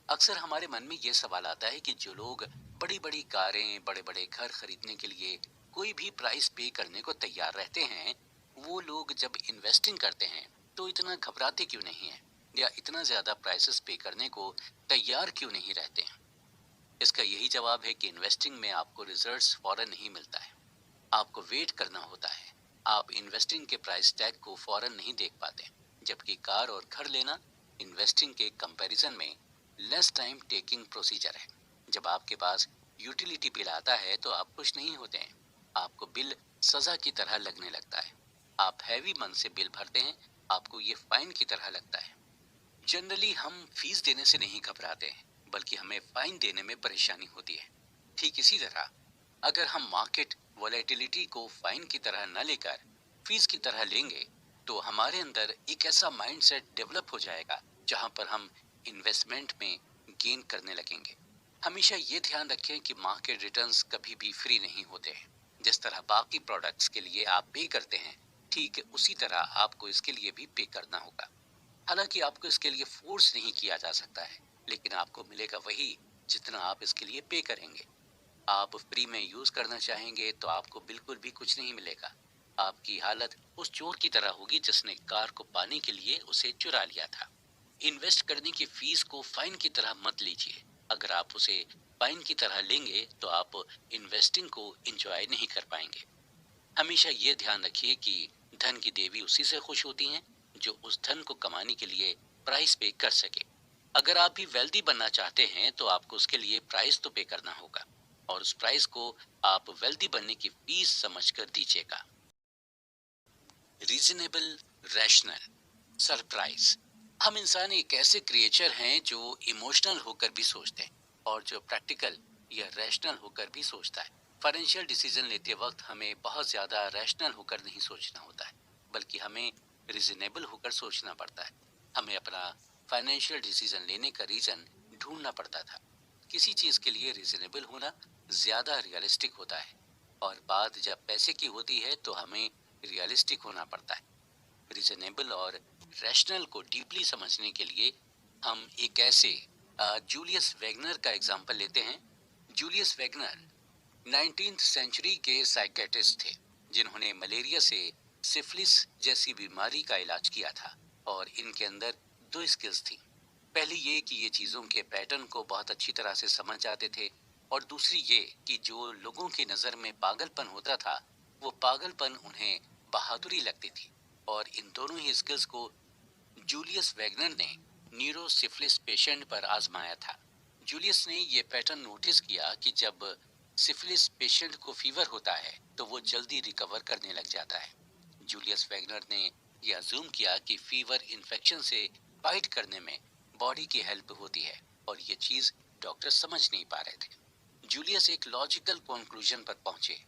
अक्सर हमारे मन में ये सवाल आता है कि जो लोग बड़ी बड़ी कारें, बड़े बड़े घर खरीदने के लिए कोई भी प्राइस पे करने को तैयार रहते हैं, वो लोग जब इन्वेस्टिंग करते हैं तो इतना घबराते क्यों नहीं है या इतना ज्यादा प्राइसेस पे करने को तैयार क्यों नहीं रहते हैं? इसका यही जवाब है कि इन्वेस्टिंग में आपको रिजल्ट्स फौरन नहीं मिलता है। आपको वेट करना होता है। आप इन्वेस्टिंग के प्राइस टैग को फौरन नहीं देख पाते, जबकि कार और घर लेना इन्वेस्टिंग के कंपैरिजन में लेस टाइम टेकिंग प्रोसीजर है। जब आपके पास यूटिलिटी बिल आता है तो आप खुश नहीं होते हैं। आपको बिल सजा की तरह लगने लगता है। आप हैवी मन से बिल भरते हैं, आपको ये फाइन की तरह लगता है। जनरली हम फीस देने से नहीं घबराते हैं, बल्कि हमें फाइन देने में परेशानी होती है। ठीक इसी तरह अगर हम मार्केट वॉलेटिलिटी को फाइन की तरह न लेकर फीस की तरह लेंगे तो हमारे अंदर एक ऐसा माइंडसेट डेवलप हो जाएगा जहां पर हम इन्वेस्टमेंट में गेन करने लगेंगे। हमेशा ये ध्यान रखें कि मार्केट रिटर्न्स कभी भी फ्री नहीं होते हैं। जिस तरह बाकी प्रोडक्ट्स के लिए आप पे करते हैं, ठीक उसी तरह आपको इसके लिए भी पे करना होगा। हालांकि आपको इसके लिए फोर्स नहीं किया जा सकता है, लेकिन आपको मिलेगा वही जितना आप इसके लिए पे करेंगे। आप फ्री में यूज करना चाहेंगे तो आपको बिल्कुल भी कुछ नहीं मिलेगा। आपकी हालत उस चोर की तरह होगी जिसने कार को पाने के लिए उसे चुरा लिया था। इन्वेस्ट करने की फीस को फाइन की तरह मत लीजिए। अगर आप उसे फाइन की तरह लेंगे तो आप इन्वेस्टिंग को एंजॉय नहीं कर पाएंगे। हमेशा ये ध्यान रखिए कि धन की देवी उसी से खुश होती हैं जो उस धन को कमाने के लिए प्राइस पे कर सके। अगर आप भी वेल्दी बनना चाहते हैं तो आपको उसके लिए प्राइस तो पे करना होगा, और उस प्राइस को आप वेल्दी बनने की फीस समझकर दीजिएगा। Reasonable, rational, surprise. हम इंसान एक ऐसे क्रिएचर हैं जो इमोशनल होकर भी सोचते हैं और जो प्रैक्टिकल या रैशनल होकर भी सोचता है। फाइनेंशियल डिसीजन लेते वक्त हमें बहुत ज्यादा रैशनल होकर नहीं सोचना होता है, बल्कि हमें रीजनेबल होकर सोचना पड़ता है। हमें अपना फाइनेंशियल डिसीजन लेने का रीजन ढूंढना पड़ता था। किसी चीज के लिए रीजनेबल होना ज्यादा रियलिस्टिक होता है, और बात जब पैसे की होती है तो हमें रियलिस्टिक होना पड़ता है। रीजनेबल और रैशनल को डीपली समझने के लिए हम एक ऐसे जूलियस वैगनर का एग्जांपल लेते हैं। जूलियस वैगनर 19th सेंचुरी के साइकेट्रिस्ट थे जिन्होंने मलेरिया से सिफिलिस जैसी बीमारी का इलाज किया था, और इनके अंदर दो स्किल्स थी। पहली ये कि ये चीजों के पैटर्न को बहुत अच्छी तरह से समझ जाते थे, और दूसरी ये कि जो लोगों की नजर में पागलपन होता था वो पागलपन उन्हें बहादुरी लगती थी। और इन दोनों ही स्किल्स को जूलियस वैगनर ने न्यूरोसिफिलिस पेशेंट पर आजमाया था। जूलियस ने ये पैटर्न नोटिस किया कि जब सिफिलिस पेशेंट को फीवर होता है तो वो जल्दी रिकवर करने लग जाता है। जूलियस वैगनर ने यह अज्यूम किया कि फीवर इन्फेक्शन से फाइट करने में बॉडी की हेल्प होती है, और ये चीज डॉक्टर समझ नहीं पा रहे थे। जूलियस एक लॉजिकल कंक्लूजन पर पहुंचे,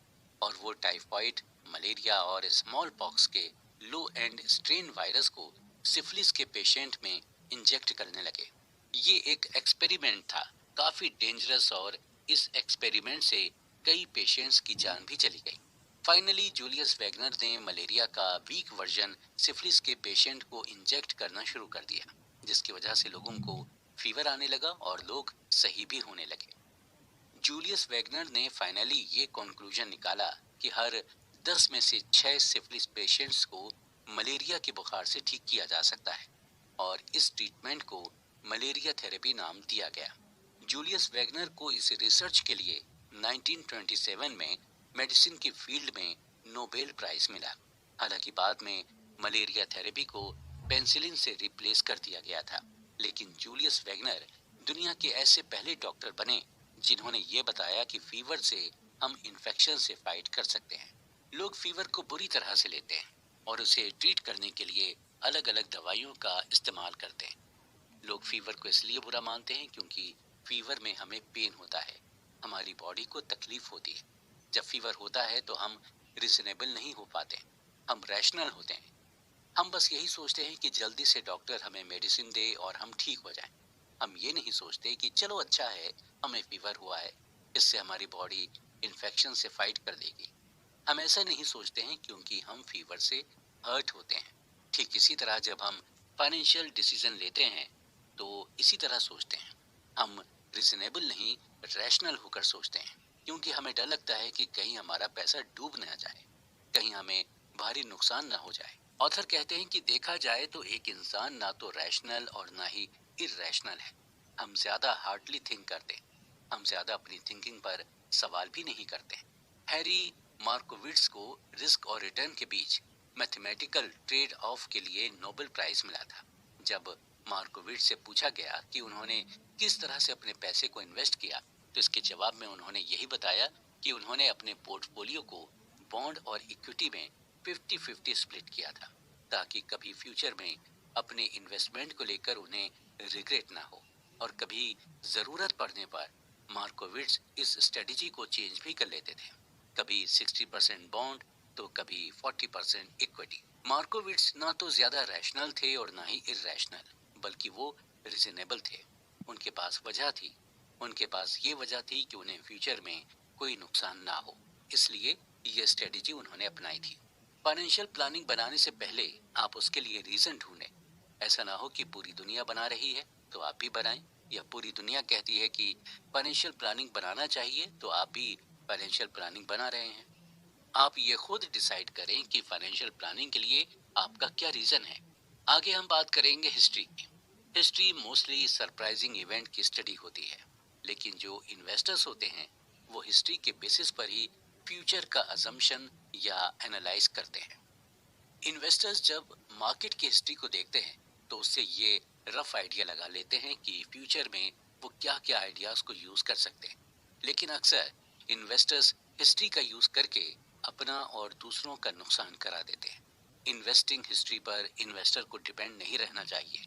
और वो टाइफाइड, मलेरिया और स्मॉल पॉक्स के लो एंड स्ट्रेन वायरस को सिफिलिस के पेशेंट में इंजेक्ट करने लगे। ये एक एक्सपेरिमेंट था, काफी डेंजरस, और इस एक्सपेरिमेंट से कई पेशेंट्स की जान भी चली गई। फाइनली जूलियस वैगनर ने मलेरिया का वीक वर्जन सिफिलिस के पेशेंट को इंजेक्ट करना शुरू कर दिया, जिसकी वजह से लोगों को फीवर आने लगा और लोग सही भी होने लगे। जूलियस वैगनर ने फाइनली ये कंक्लूजन निकाला कि हर 10 में से 6 सिफिलिस पेशेंट्स को मलेरिया के बुखार से ठीक किया जा सकता है, और इस ट्रीटमेंट को मलेरिया थेरेपी नाम दिया गया। जूलियस वैगनर को इस रिसर्च के लिए 1927 में मेडिसिन की फील्ड में नोबेल प्राइज मिला। हालांकि बाद में मलेरिया थेरेपी को पेनिसिलिन से रिप्लेस कर दिया गया था, लेकिन जूलियस वैगनर दुनिया के ऐसे पहले डॉक्टर बने जिन्होंने ये बताया कि फीवर से हम इन्फेक्शन से फाइट कर सकते हैं। लोग फीवर को बुरी तरह से लेते हैं और उसे ट्रीट करने के लिए अलग अलग दवाइयों का इस्तेमाल करते हैं। लोग फीवर को इसलिए बुरा मानते हैं क्योंकि फीवर में हमें पेन होता है, हमारी बॉडी को तकलीफ होती है। जब फीवर होता है तो हम रिजनेबल नहीं हो पाते, हम रैशनल होते हैं। हम बस यही सोचते हैं कि जल्दी से डॉक्टर हमें मेडिसिन दे और हम ठीक हो जाएं। हम ये नहीं सोचते कि चलो अच्छा है हमें फीवर हुआ है, इससे हमारी बॉडी इन्फेक्शन से फाइट कर देगी। हम ऐसा नहीं सोचते हैं क्योंकि हम फीवर से हर्ट होते हैं। ठीक इसी तरह जब हम फाइनेंशियल डिसीजन लेते हैं तो इसी तरह सोचते हैं। हम रिजनेबल नहीं, रैशनल होकर सोचते हैं, क्योंकि हमें डर लगता है कि कहीं हमारा पैसा डूब ना जाए, कहीं हमें भारी नुकसान ना हो जाए। ऑथर कहते हैं कि देखा जाए तो एक इंसान ना तो रैशनल और ना ही इरैशनल है। हम ज्यादा हार्डली थिंक करते हैं, हम ज्यादा अपनी थिंकिंग पर सवाल भी नहीं करते। हैरी मार्कोविट्स को रिस्क और रिटर्न के बीच मैथमेटिकल ट्रेड ऑफ के लिए नोबेल प्राइज मिला था। जब मार्कोविट्स से पूछा गया कि उन्होंने किस तरह से अपने पैसे को इन्वेस्ट किया, तो इसके जवाब में उन्होंने यही बताया कि उन्होंने अपने पोर्टफोलियो को बॉन्ड और इक्विटी में 50-50 स्प्लिट किया था, ताकि कभी फ्यूचर में अपने इन्वेस्टमेंट को लेकर उन्हें रिग्रेट ना हो। और कभी जरूरत पड़ने पर मार्कोविट्स इस स्ट्रेटेजी को चेंज भी कर लेते थे, कभी 60% बॉन्ड तो कभी 40% इक्विटी। मार्कोविट्स ना तो ज्यादा रैशनल थे और ना ही इरैशनल, बल्कि वो रीजनेबल थे। उनके पास वजह थी। उनके पास ये वजह थी कि उन्हें फ्यूचर में कोई नुकसान ना हो, इसलिए ये स्ट्रेटेजी उन्होंने अपनाई थी। फाइनेंशियल प्लानिंग बनाने से पहले आप उसके लिए रीजन ढूंढें। ऐसा ना हो कि पूरी दुनिया बना रही है तो आप भी बनाएं, या पूरी दुनिया कहती है कि फाइनेंशियल प्लानिंग बनाना चाहिए तो आप भी फाइनेंशियल प्लानिंग बना रहे हैं। आप ये खुद डिसाइड करें कि फाइनेंशियल प्लानिंग के लिए आपका क्या रीजन है। आगे हम बात करेंगे हिस्ट्री की। हिस्ट्री मोस्टली सरप्राइजिंग इवेंट की स्टडी होती है, लेकिन जो इन्वेस्टर्स होते हैं वो हिस्ट्री के बेसिस पर ही फ्यूचर का अजम्पशन या एनालाइज करते हैं। इन्वेस्टर्स जब मार्केट की हिस्ट्री को देखते हैं तो उससे ये रफ आइडिया लगा लेते हैं कि फ्यूचर में वो क्या क्या आइडियाज को यूज कर सकते हैं। लेकिन अक्सर इन्वेस्टर्स हिस्ट्री का यूज करके अपना और दूसरों का नुकसान करा देते हैं। इन्वेस्टिंग हिस्ट्री पर इन्वेस्टर को डिपेंड नहीं रहना चाहिए।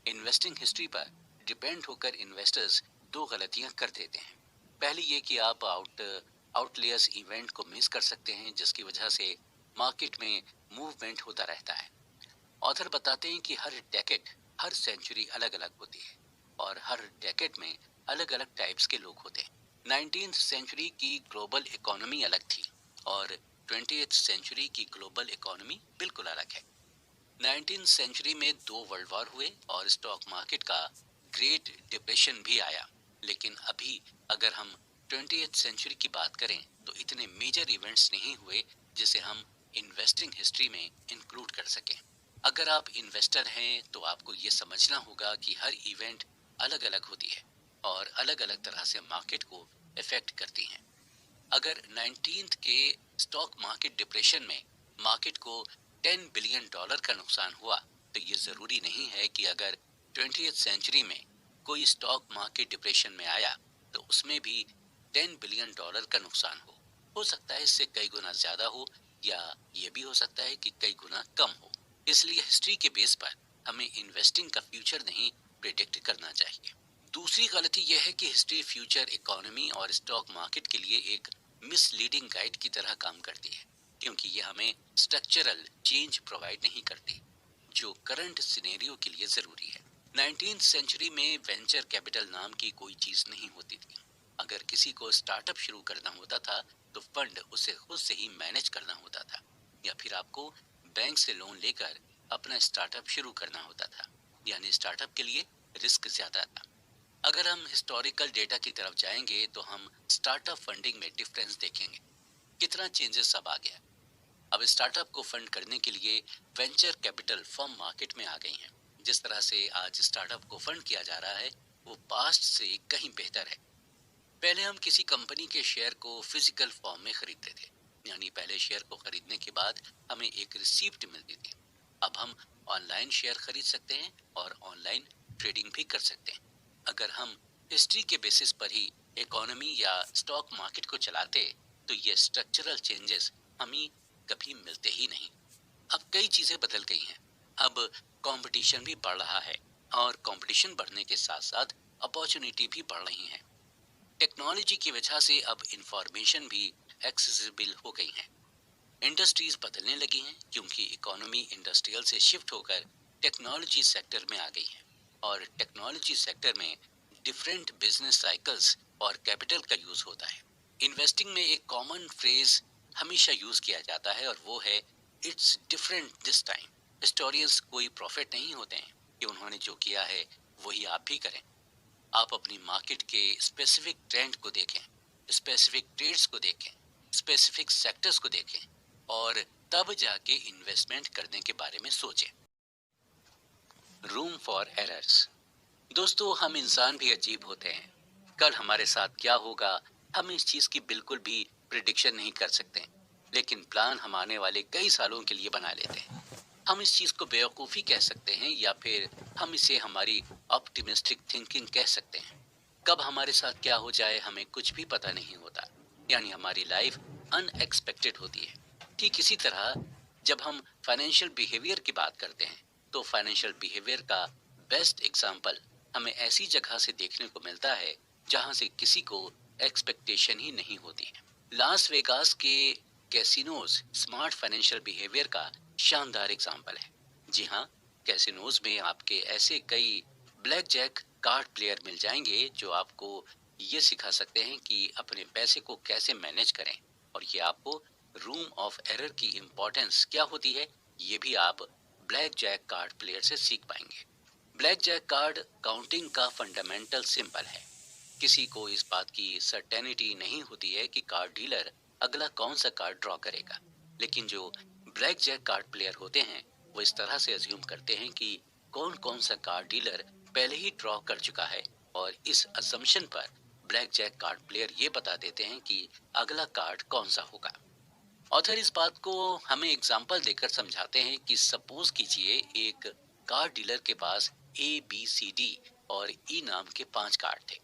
इन्वेस्टिंग हिस्ट्री पर डिपेंड होकर इन्वेस्टर्स दो गलतियां कर देते हैं। पहली ये कि आप आउटलेयर्स इवेंट को मिस कर सकते हैं, जिसकी वजह से मार्केट में मूवमेंट होता रहता है। ऑथर बताते हैं कि हर डेकेड, हर सेंचुरी अलग अलग होती है और हर डेकेड में अलग अलग टाइप्स के लोग होते हैं। 19th सेंचुरी की ग्लोबल इकोनॉमी अलग थी और 20th सेंचुरी की ग्लोबल इकोनॉमी बिल्कुल अलग है। 19th सेंचुरी में दो वर्ल्ड वॉर हुए और स्टॉक मार्केट का ग्रेट डिप्रेशन भी आया। लेकिन अभी अगर हम 20th सेंचुरी की बात करें तो इतने मेजर इवेंट्स नहीं हुए जिसे हम इन्वेस्टिंग हिस्ट्री में इंक्लूड कर सकें। अगर आप इन्वेस्टर हैं तो आपको ये समझना होगा कि हर इवेंट अलग अलग होती है और अलग अलग तरह से मार्केट को इफेक्ट करती हैं। अगर 19th के स्टॉक मार्केट डिप्रेशन में मार्केट को $10 बिलियन का नुकसान हुआ, तो ये जरूरी नहीं है कि अगर 20th सेंचुरी में कोई स्टॉक मार्केट डिप्रेशन में आया तो उसमें भी $10 बिलियन का नुकसान हो सकता है इससे कई गुना ज्यादा हो, या ये भी हो सकता है कि कई गुना कम हो। इसलिए हिस्ट्री के बेस पर हमें इन्वेस्टिंग का फ्यूचर नहीं प्रिडिक्ट करना चाहिए। दूसरी गलती यह है कि हिस्ट्री फ्यूचर इकोनॉमी और स्टॉक मार्केट के लिए एक मिसलीडिंग गाइड की तरह काम करती है, क्योंकि ये हमें स्ट्रक्चरल चेंज प्रोवाइड नहीं करती जो करंट सिनेरियो के लिए जरूरी है। 19th सेंचुरी में वेंचर कैपिटल नाम की कोई चीज नहीं होती थी। अगर किसी को स्टार्टअप शुरू करना होता था तो फंड उसे खुद से ही मैनेज करना होता था, या फिर आपको बैंक से लोन लेकर अपना स्टार्टअप शुरू करना होता था, यानी स्टार्टअप के लिए रिस्क ज्यादा था। अगर हम हिस्टोरिकल डेटा की तरफ जाएंगे तो हम स्टार्टअप फंडिंग में डिफरेंस देखेंगे। कितना चेंजेस अब आ गया। अब स्टार्टअप को फंड करने के लिए वेंचर कैपिटल फर्म मार्केट में आ गई हैं। जिस तरह से आज स्टार्टअप को फंड किया जा रहा है वो पास्ट से कहीं बेहतर है। पहले हम किसी कंपनी के शेयर को फिजिकल फॉर्म में खरीदते थे, यानी पहले शेयर को खरीदने के बाद हमें एक रिसीप्ट मिलती थी। अब हम ऑनलाइन शेयर खरीद सकते हैं और ऑनलाइन ट्रेडिंग भी कर सकते हैं। अगर हम हिस्ट्री के बेसिस पर ही इकोनॉमी या स्टॉक मार्केट को चलाते तो ये स्ट्रक्चरल चेंजेस हमें कभी मिलते ही नहीं। अब कई चीजें बदल गई हैं। अब कंपटीशन भी बढ़ रहा है और कंपटीशन बढ़ने के साथ साथ अपॉर्चुनिटी भी बढ़ रही है। टेक्नोलॉजी की वजह से अब इंफॉर्मेशन भी एक्सेसिबल हो गई है। इंडस्ट्रीज बदलने लगी हैं क्योंकि इकोनॉमी इंडस्ट्रियल से शिफ्ट होकर टेक्नोलॉजी सेक्टर में आ गई है और टेक्नोलॉजी सेक्टर में डिफरेंट बिजनेस साइकिल्स और कैपिटल का यूज होता है। इन्वेस्टिंग में एक कॉमन फ्रेज हमेशा यूज किया जाता है और वो है it's different this time. Historians कोई प्रॉफिट नहीं होते हैं कि उन्होंने जो किया है वही आप भी करें। आप अपनी मार्केट के स्पेसिफिक ट्रेंड को देखें, स्पेसिफिक ट्रेड्स को देखें, स्पेसिफिक सेक्टर्स को देखें और तब जाके इन्वेस्टमेंट करने के बारे में सोचें। Room for errors. दोस्तों, हम इंसान भी अजीब होते हैं। कल हमारे साथ क्या होगा हम इस चीज की बिल्कुल भी प्रिडिक्शन नहीं कर सकते, लेकिन प्लान हम आने वाले कई सालों के लिए बना लेते हैं। हम इस चीज को बेवकूफी कह सकते हैं या फिर हम इसे हमारी ऑप्टिमिस्टिक थिंकिंग कह सकते हैं। कब हमारे साथ क्या हो जाए हमें कुछ भी पता नहीं होता, यानी हमारी लाइफ अनएक्सपेक्टेड होती है। ठीक इसी तरह जब हम फाइनेंशियल बिहेवियर की बात करते हैं तो फाइनेंशियल बिहेवियर का बेस्ट एग्जाम्पल हमें ऐसी जगह से देखने को मिलता है जहां से किसी को एक्सपेक्टेशन ही नहीं होती है। लास वेगास के कैसीनोज स्मार्ट फाइनेंशियल बिहेवियर का शानदार एग्जाम्पल है। जी हाँ, कैसीनोज में आपके ऐसे कई ब्लैक जैक कार्ड प्लेयर मिल जाएंगे जो आपको ये सिखा सकते हैं कि अपने पैसे को कैसे मैनेज करें, और ये आपको रूम ऑफ एरर की इम्पोर्टेंस क्या होती है ये भी आप ब्लैक जैक कार्ड प्लेयर से सीख पाएंगे। ब्लैक जैक कार्ड काउंटिंग का फंडामेंटल सिंपल है। किसी को इस बात की सर्टेनिटी नहीं होती है कि कार्ड डीलर अगला कौन सा कार्ड ड्रॉ करेगा, लेकिन जो ब्लैक जैक कार्ड प्लेयर होते हैं वो इस तरह से अज्यूम करते हैं कि कौन कौन सा कार्ड डीलर पहले ही ड्रॉ कर चुका है, और इस असम्पशन पर ब्लैक जैक कार्ड प्लेयर ये बता देते हैं कि अगला कार्ड कौन सा होगा। ऑथर इस बात को हमें एग्जाम्पल देकर समझाते हैं कि सपोज कीजिए एक कार्ड डीलर के पास ABCD और E नाम के 5 कार्ड थे,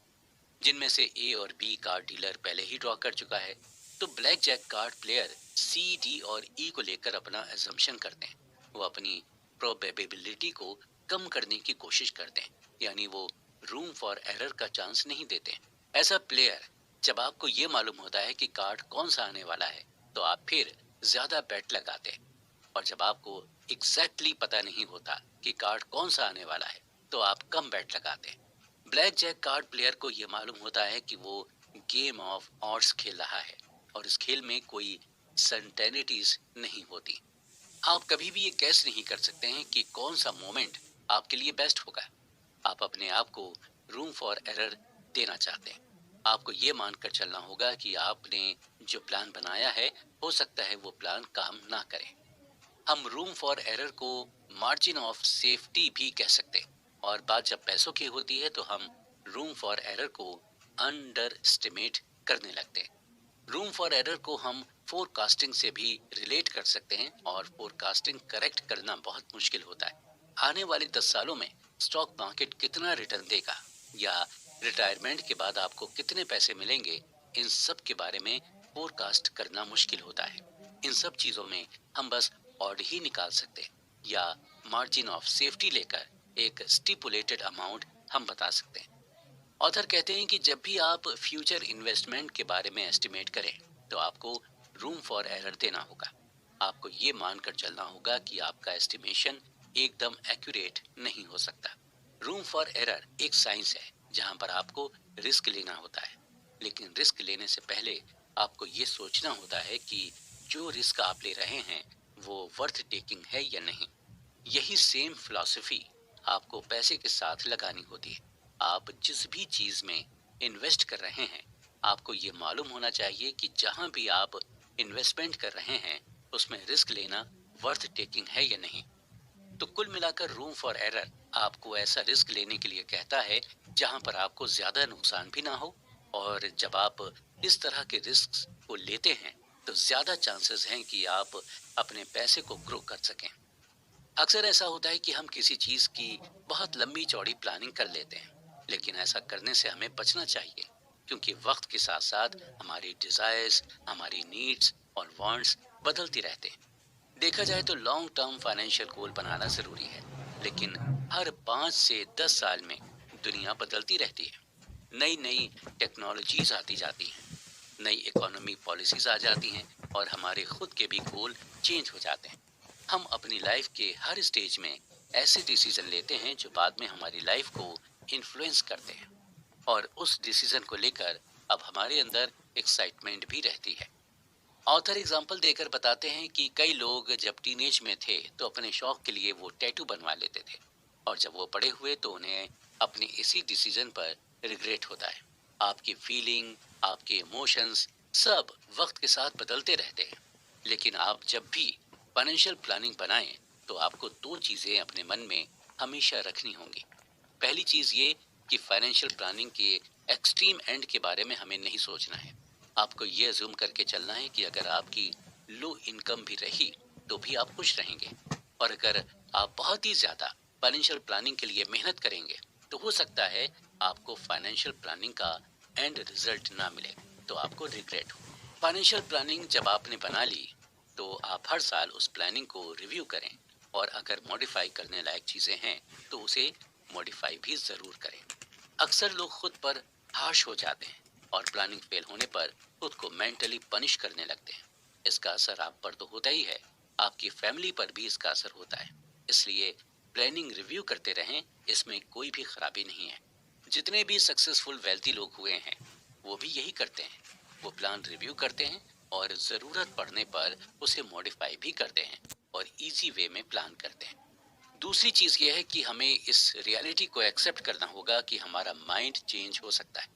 जिनमें से A और B कार्ड डीलर पहले ही ड्रॉ कर चुका है। तो blackjack card player C, D और E को लेकर अपना एजम्पशन करते हैं। वो अपनी प्रोबेबिलिटी को कम करने की कोशिश करते हैं, यानी वो रूम फॉर एरर का चांस नहीं देते। ऐसा प्लेयर जब आपको ये मालूम होता है कि कार्ड कौन सा आने वाला है तो आप फिर ज्यादा बेट लगाते हैं, और जब आपको एग्जैक्टली पता नहीं होता कि कार्ड कौन सा आने वाला है तो आप कम बेट लगाते हैं। ब्लैक जैक कार्ड प्लेयर को यह मालूम होता है कि वो गेम ऑफ ऑड्स खेल रहा है, और इस खेल में कोई सर्टेनिटीज नहीं होती। आप कभी भी ये गैस नहीं कर सकते हैं कि कौन सा मोमेंट आपके लिए बेस्ट होगा। आप अपने आप को रूम फॉर एरर देना चाहते हैं। आपको ये मानकर चलना होगा कि आपने जो प्लान बनाया है हो सकता है वो प्लान काम ना करे। हम रूम फॉर एरर को मार्जिन ऑफ सेफ्टी भी कह सकते हैं, और बात जब पैसों की होती है तो हम रूम फॉर एरर को अंडर एस्टिमेट करने लगते हैं। रूम फॉर एरर को हम फोरकास्टिंग से भी रिलेट कर सकते हैं, और फोरकास्टिंग करेक्ट करना बहुत मुश्किल होता है। आने वाले 10 सालों में स्टॉक मार्केट कितना रिटर्न देगा, या रिटायरमेंट के बाद आपको कितने पैसे मिलेंगे, इन सब के बारे में फोरकास्ट करना मुश्किल होता है। इन सब चीजों में हम बस ऑड ही निकाल सकते हैं, या मार्जिन ऑफ सेफ्टी लेकर एक स्टिपुलेटेड अमाउंट हम बता सकते हैं। ऑथर कहते हैं कि जब भी आप फ्यूचर इन्वेस्टमेंट के बारे में एस्टिमेट करें तो आपको रूम फॉर एरर देना होगा। आपको ये मानकर चलना होगा कि आपका एस्टिमेशन एकदम एक्यूरेट नहीं हो सकता। रूम फॉर एरर एक साइंस है जहां पर आपको रिस्क लेना होता है, लेकिन रिस्क लेने से पहले आपको ये सोचना होता है कि जो रिस्क आप ले रहे हैं वो वर्थ टेकिंग है या नहीं। यही सेम फिलॉसफी आपको पैसे के साथ लगानी होती है। आप जिस भी चीज में इन्वेस्ट कर रहे हैं आपको ये मालूम होना चाहिए कि जहां भी आप इन्वेस्टमेंट कर रहे हैं उसमें रिस्क लेना वर्थ टेकिंग है या नहीं। तो कुल मिलाकर रूम फॉर एरर आपको ऐसा रिस्क लेने के लिए कहता है जहां पर आपको ज्यादा नुकसान भी ना हो, और जब आप इस तरह के रिस्क को लेते हैं तो ज्यादा चांसेस हैं कि आप अपने पैसे को ग्रो कर सकें। अक्सर ऐसा होता है कि हम किसी चीज की बहुत लंबी चौड़ी प्लानिंग कर लेते हैं, लेकिन ऐसा करने से हमें बचना चाहिए, क्योंकि वक्त के साथ साथ हमारी डिजायर्स, हमारी नीड्स और वांट्स बदलती रहते हैं। देखा जाए तो लॉन्ग टर्म फाइनेंशियल गोल बनाना जरूरी है, लेकिन हर 5 से 10 साल में दुनिया बदलती रहती है। नई नई टेक्नोलॉजीज आती जाती हैं, नई इकोनॉमी पॉलिसीज आ जाती हैं, और हमारे खुद के भी गोल चेंज हो जाते हैं। हम अपनी लाइफ के हर स्टेज में ऐसे डिसीजन लेते हैं जो बाद में हमारी लाइफ को इन्फ्लुएंस करते हैं, और उस डिसीजन को लेकर अब हमारे अंदर एक्साइटमेंट भी रहती है। ऑथर एग्जाम्पल देकर बताते हैं कि कई लोग जब टीनेज में थे तो अपने शौक के लिए वो टैटू बनवा लेते थे, और जब वो बड़े हुए तो उन्हें अपने इसी डिसीजन पर रिग्रेट होता है। आपकी फीलिंग, आपके इमोशंस सब वक्त के साथ बदलते रहते हैं, लेकिन आप जब भी फाइनेंशियल प्लानिंग बनाएं तो आपको 2 चीजें अपने मन में हमेशा रखनी होंगी। पहली चीज ये कि फाइनेंशियल प्लानिंग के एक्सट्रीम एंड के बारे में हमें नहीं सोचना है। आपको ये अज्यूम करके चलना है कि अगर आपकी लो इनकम भी रही तो भी आप खुश रहेंगे, और अगर आप बहुत ही ज्यादा फाइनेंशियल प्लानिंग के लिए मेहनत करेंगे तो हो सकता है आपको फाइनेंशियल प्लानिंग का एंड रिजल्ट ना मिले, तो आपको रिग्रेट हो। फाइनेंशियल प्लानिंग जब आपने बना ली तो आप हर साल उस प्लानिंग को रिव्यू करें, और अगर मॉडिफाई करने लायक चीजें हैं तो उसे मॉडिफाई भी जरूर करें। अक्सर लोग खुद पर हार्श हो जाते हैं, और प्लानिंग फेल होने पर खुद को मेंटली पनिश करने लगते हैं। इसका असर आप पर तो होता ही है, आपकी फैमिली पर भी इसका असर होता है। इसलिए प्लानिंग रिव्यू करते रहें, इसमें कोई भी खराबी नहीं है। जितने भी सक्सेसफुल वेल्थी लोग हुए हैं वो भी यही करते हैं। वो प्लान रिव्यू करते हैं और ज़रूरत पड़ने पर उसे मॉडिफाई भी करते हैं और इजी वे में प्लान करते हैं। दूसरी चीज़ ये है कि हमें इस रियलिटी को एक्सेप्ट करना होगा कि हमारा माइंड चेंज हो सकता है।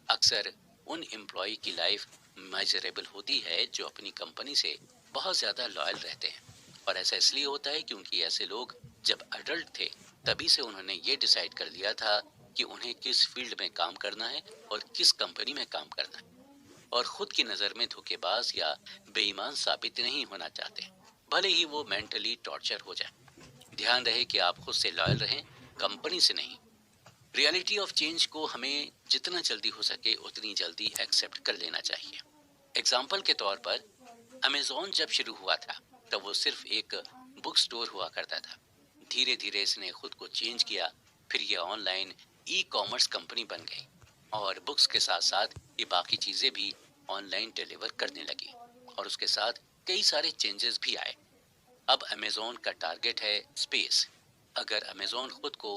अक्सर उन एम्प्लॉय की लाइफ मेजरेबल होती है जो अपनी कंपनी से बहुत ज़्यादा लॉयल रहते हैं, और ऐसा इसलिए होता है क्योंकि ऐसे लोग जब अडल्ट थे तभी से उन्होंने ये डिसाइड कर लिया था कि उन्हें किस फील्ड में काम करना है और किस कंपनी में काम करना है, और खुद की नज़र में धोखेबाज या बेईमान साबित नहीं होना चाहते, भले ही वो मेंटली टॉर्चर हो जाए। ध्यान रहे कि आप खुद से लॉयल रहें, कंपनी से नहीं। रियलिटी ऑफ चेंज को हमें जितना जल्दी हो सके उतनी जल्दी एक्सेप्ट कर लेना चाहिए। एग्जाम्पल के तौर पर अमेजोन जब शुरू हुआ था तब वो सिर्फ एक बुक स्टोर हुआ करता था। धीरे धीरे इसने खुद को चेंज किया, फिर ये ऑनलाइन ई कॉमर्स कंपनी बन गई और बुक्स के साथ साथ ये बाकी चीजें भी ऑनलाइन डिलीवर करने लगी, और उसके साथ कई सारे चेंजेस भी आए। अब अमेजोन का टारगेट है स्पेस। अगर अमेजोन खुद को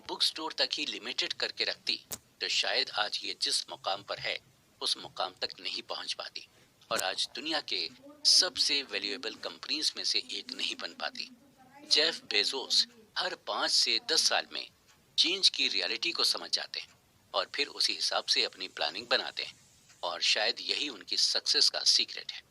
बुक स्टोर तक ही लिमिटेड करके रखती तो शायद आज ये जिस मुकाम पर है उस मुकाम तक नहीं पहुंच पाती, और आज दुनिया के सबसे वैल्यूएबल कंपनीज में से एक नहीं बन पाती। जेफ बेजोस हर 5 से 10 साल में चेंज की रियलिटी को समझ जाते हैं और फिर उसी हिसाब से अपनी प्लानिंग बनाते हैं, और शायद यही उनकी सक्सेस का सीक्रेट है।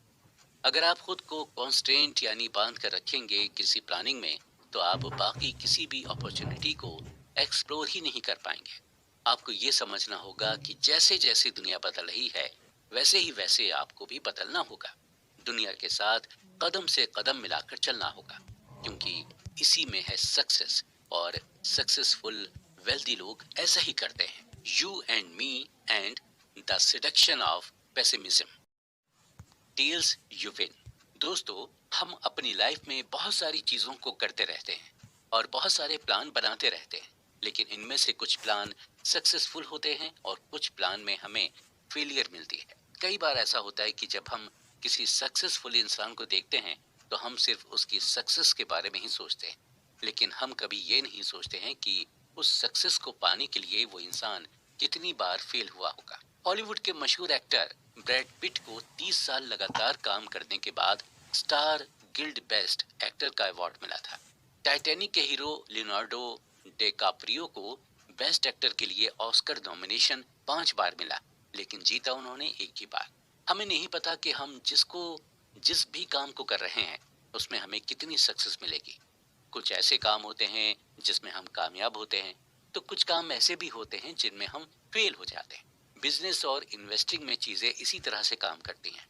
अगर आप खुद को कॉन्स्टेंट यानी बांध कर रखेंगे किसी प्लानिंग में तो आप बाकी किसी भी अपॉर्चुनिटी को एक्सप्लोर ही नहीं कर पाएंगे। आपको ये समझना होगा कि जैसे जैसे दुनिया बदल रही है वैसे आपको भी बदलना होगा। दुनिया के साथ कदम से कदम मिलाकर चलना होगा, क्योंकि इसी में है सक्सेस, और सक्सेसफुल वेल्दी लोग ऐसा ही करते हैं। You and me and the seduction of pessimism. Tells you win. दोस्तों, हम अपनी लाइफ में बहुत सारी चीजों को करते रहते हैं और बहुत सारे प्लान बनाते रहते हैं, लेकिन इनमें से कुछ प्लान सक्सेसफुल होते हैं और कुछ प्लान में हमें फेलियर मिलती है। कई बार ऐसा होता है कि जब हम किसी सक्सेसफुल इंसान को देखते हैं तो हम सिर्फ उसकी सक्सेस के बारे में ही सोचते हैं, लेकिन हम कभी ये नहीं सोचते हैं कि उस सक्सेस को पाने के लिए वो इंसान कितनी बार फेल हुआ होगा। हॉलीवुड के मशहूर एक्टर ब्रैड पिट को 30 साल लगातार काम करने के बाद स्टार गिल्ड बेस्ट एक्टर का अवार्ड मिला था। टाइटैनिक के हीरो लियोनार्डो डिकैप्रियो को बेस्ट एक्टर के लिए ऑस्कर नॉमिनेशन 5 बार मिला, लेकिन जीता उन्होंने एक ही बार। हमें नहीं पता कि हम जिस भी काम को कर रहे हैं उसमें हमें कितनी सक्सेस मिलेगी। कुछ ऐसे काम होते हैं जिसमें हम कामयाब होते हैं, तो कुछ काम ऐसे भी होते हैं जिनमें हम फेल हो जाते हैं। बिजनेस और इन्वेस्टिंग में चीजें इसी तरह से काम करती हैं।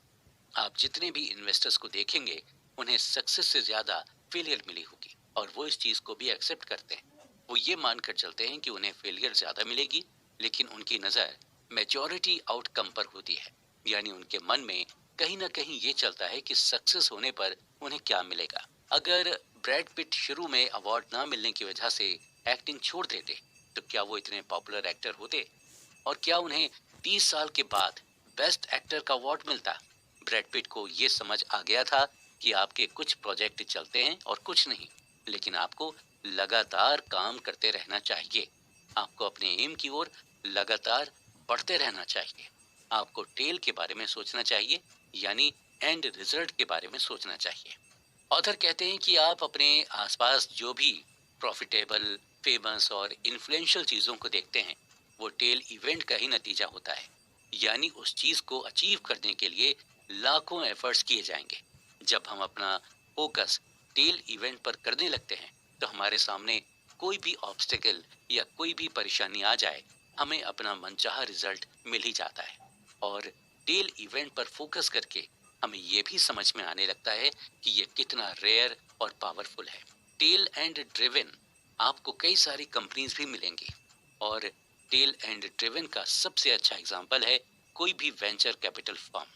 आप जितने भी इन्वेस्टर्स को देखेंगे उन्हें सक्सेस से ज्यादा फेलियर मिली होगी, और वो इस चीज को भी एक्सेप्ट करते हैं। वो ये मानकर चलते हैं कि उन्हें फेलियर ज्यादा मिलेगी, लेकिन उनकी नजर मेजॉरिटी आउटकम पर होती है, यानी उनके मन में कहीं ना कहीं ये चलता है कि सक्सेस होने पर उन्हें क्या मिलेगा। अगर ब्रैड पिट शुरू में अवार्ड ना मिलने की वजह से एक्टिंग छोड़ देते तो क्या वो इतने पॉपुलर एक्टर होते, और क्या उन्हें 30 साल के बाद बेस्ट एक्टर का अवार्ड मिलता। ब्रैड पिट को ये समझ आ गया था कि आपके कुछ प्रोजेक्ट चलते हैं और कुछ नहीं, लेकिन आपको लगातार काम करते रहना चाहिए। आपको अपने एम की ओर लगातार बढ़ते रहना चाहिए। आपको टेल के बारे में सोचना चाहिए, यानी एंड रिजल्ट के बारे में सोचना चाहिए। ऑथर कहते हैं कि आप अपने आसपास जो भी प्रॉफिटेबल, फेमस और इन्फ्लुएंशियल चीजों को देखते हैं वो टेल इवेंट का ही नतीजा होता है, यानी उस चीज को अचीव करने के लिए लाखों एफर्ट्स किए जाएंगे। जब हम अपना फोकस टेल इवेंट पर करने लगते हैं तो हमारे सामने कोई भी ऑब्स्टेकल या कोई भी परेशानी आ जाए हमें अपना मनचाहा रिजल्ट मिल ही जाता है। और टेल इवेंट पर फोकस करके हमें ये भी समझ में आने लगता है कि ये कितना रेयर और पावरफुल है। टेल एंड ड्रिवन आपको कई सारी कंपनीज भी मिलेंगी, और टेल एंड ड्रिवन का सबसे अच्छा एग्जांपल है कोई भी वेंचर कैपिटल फर्म।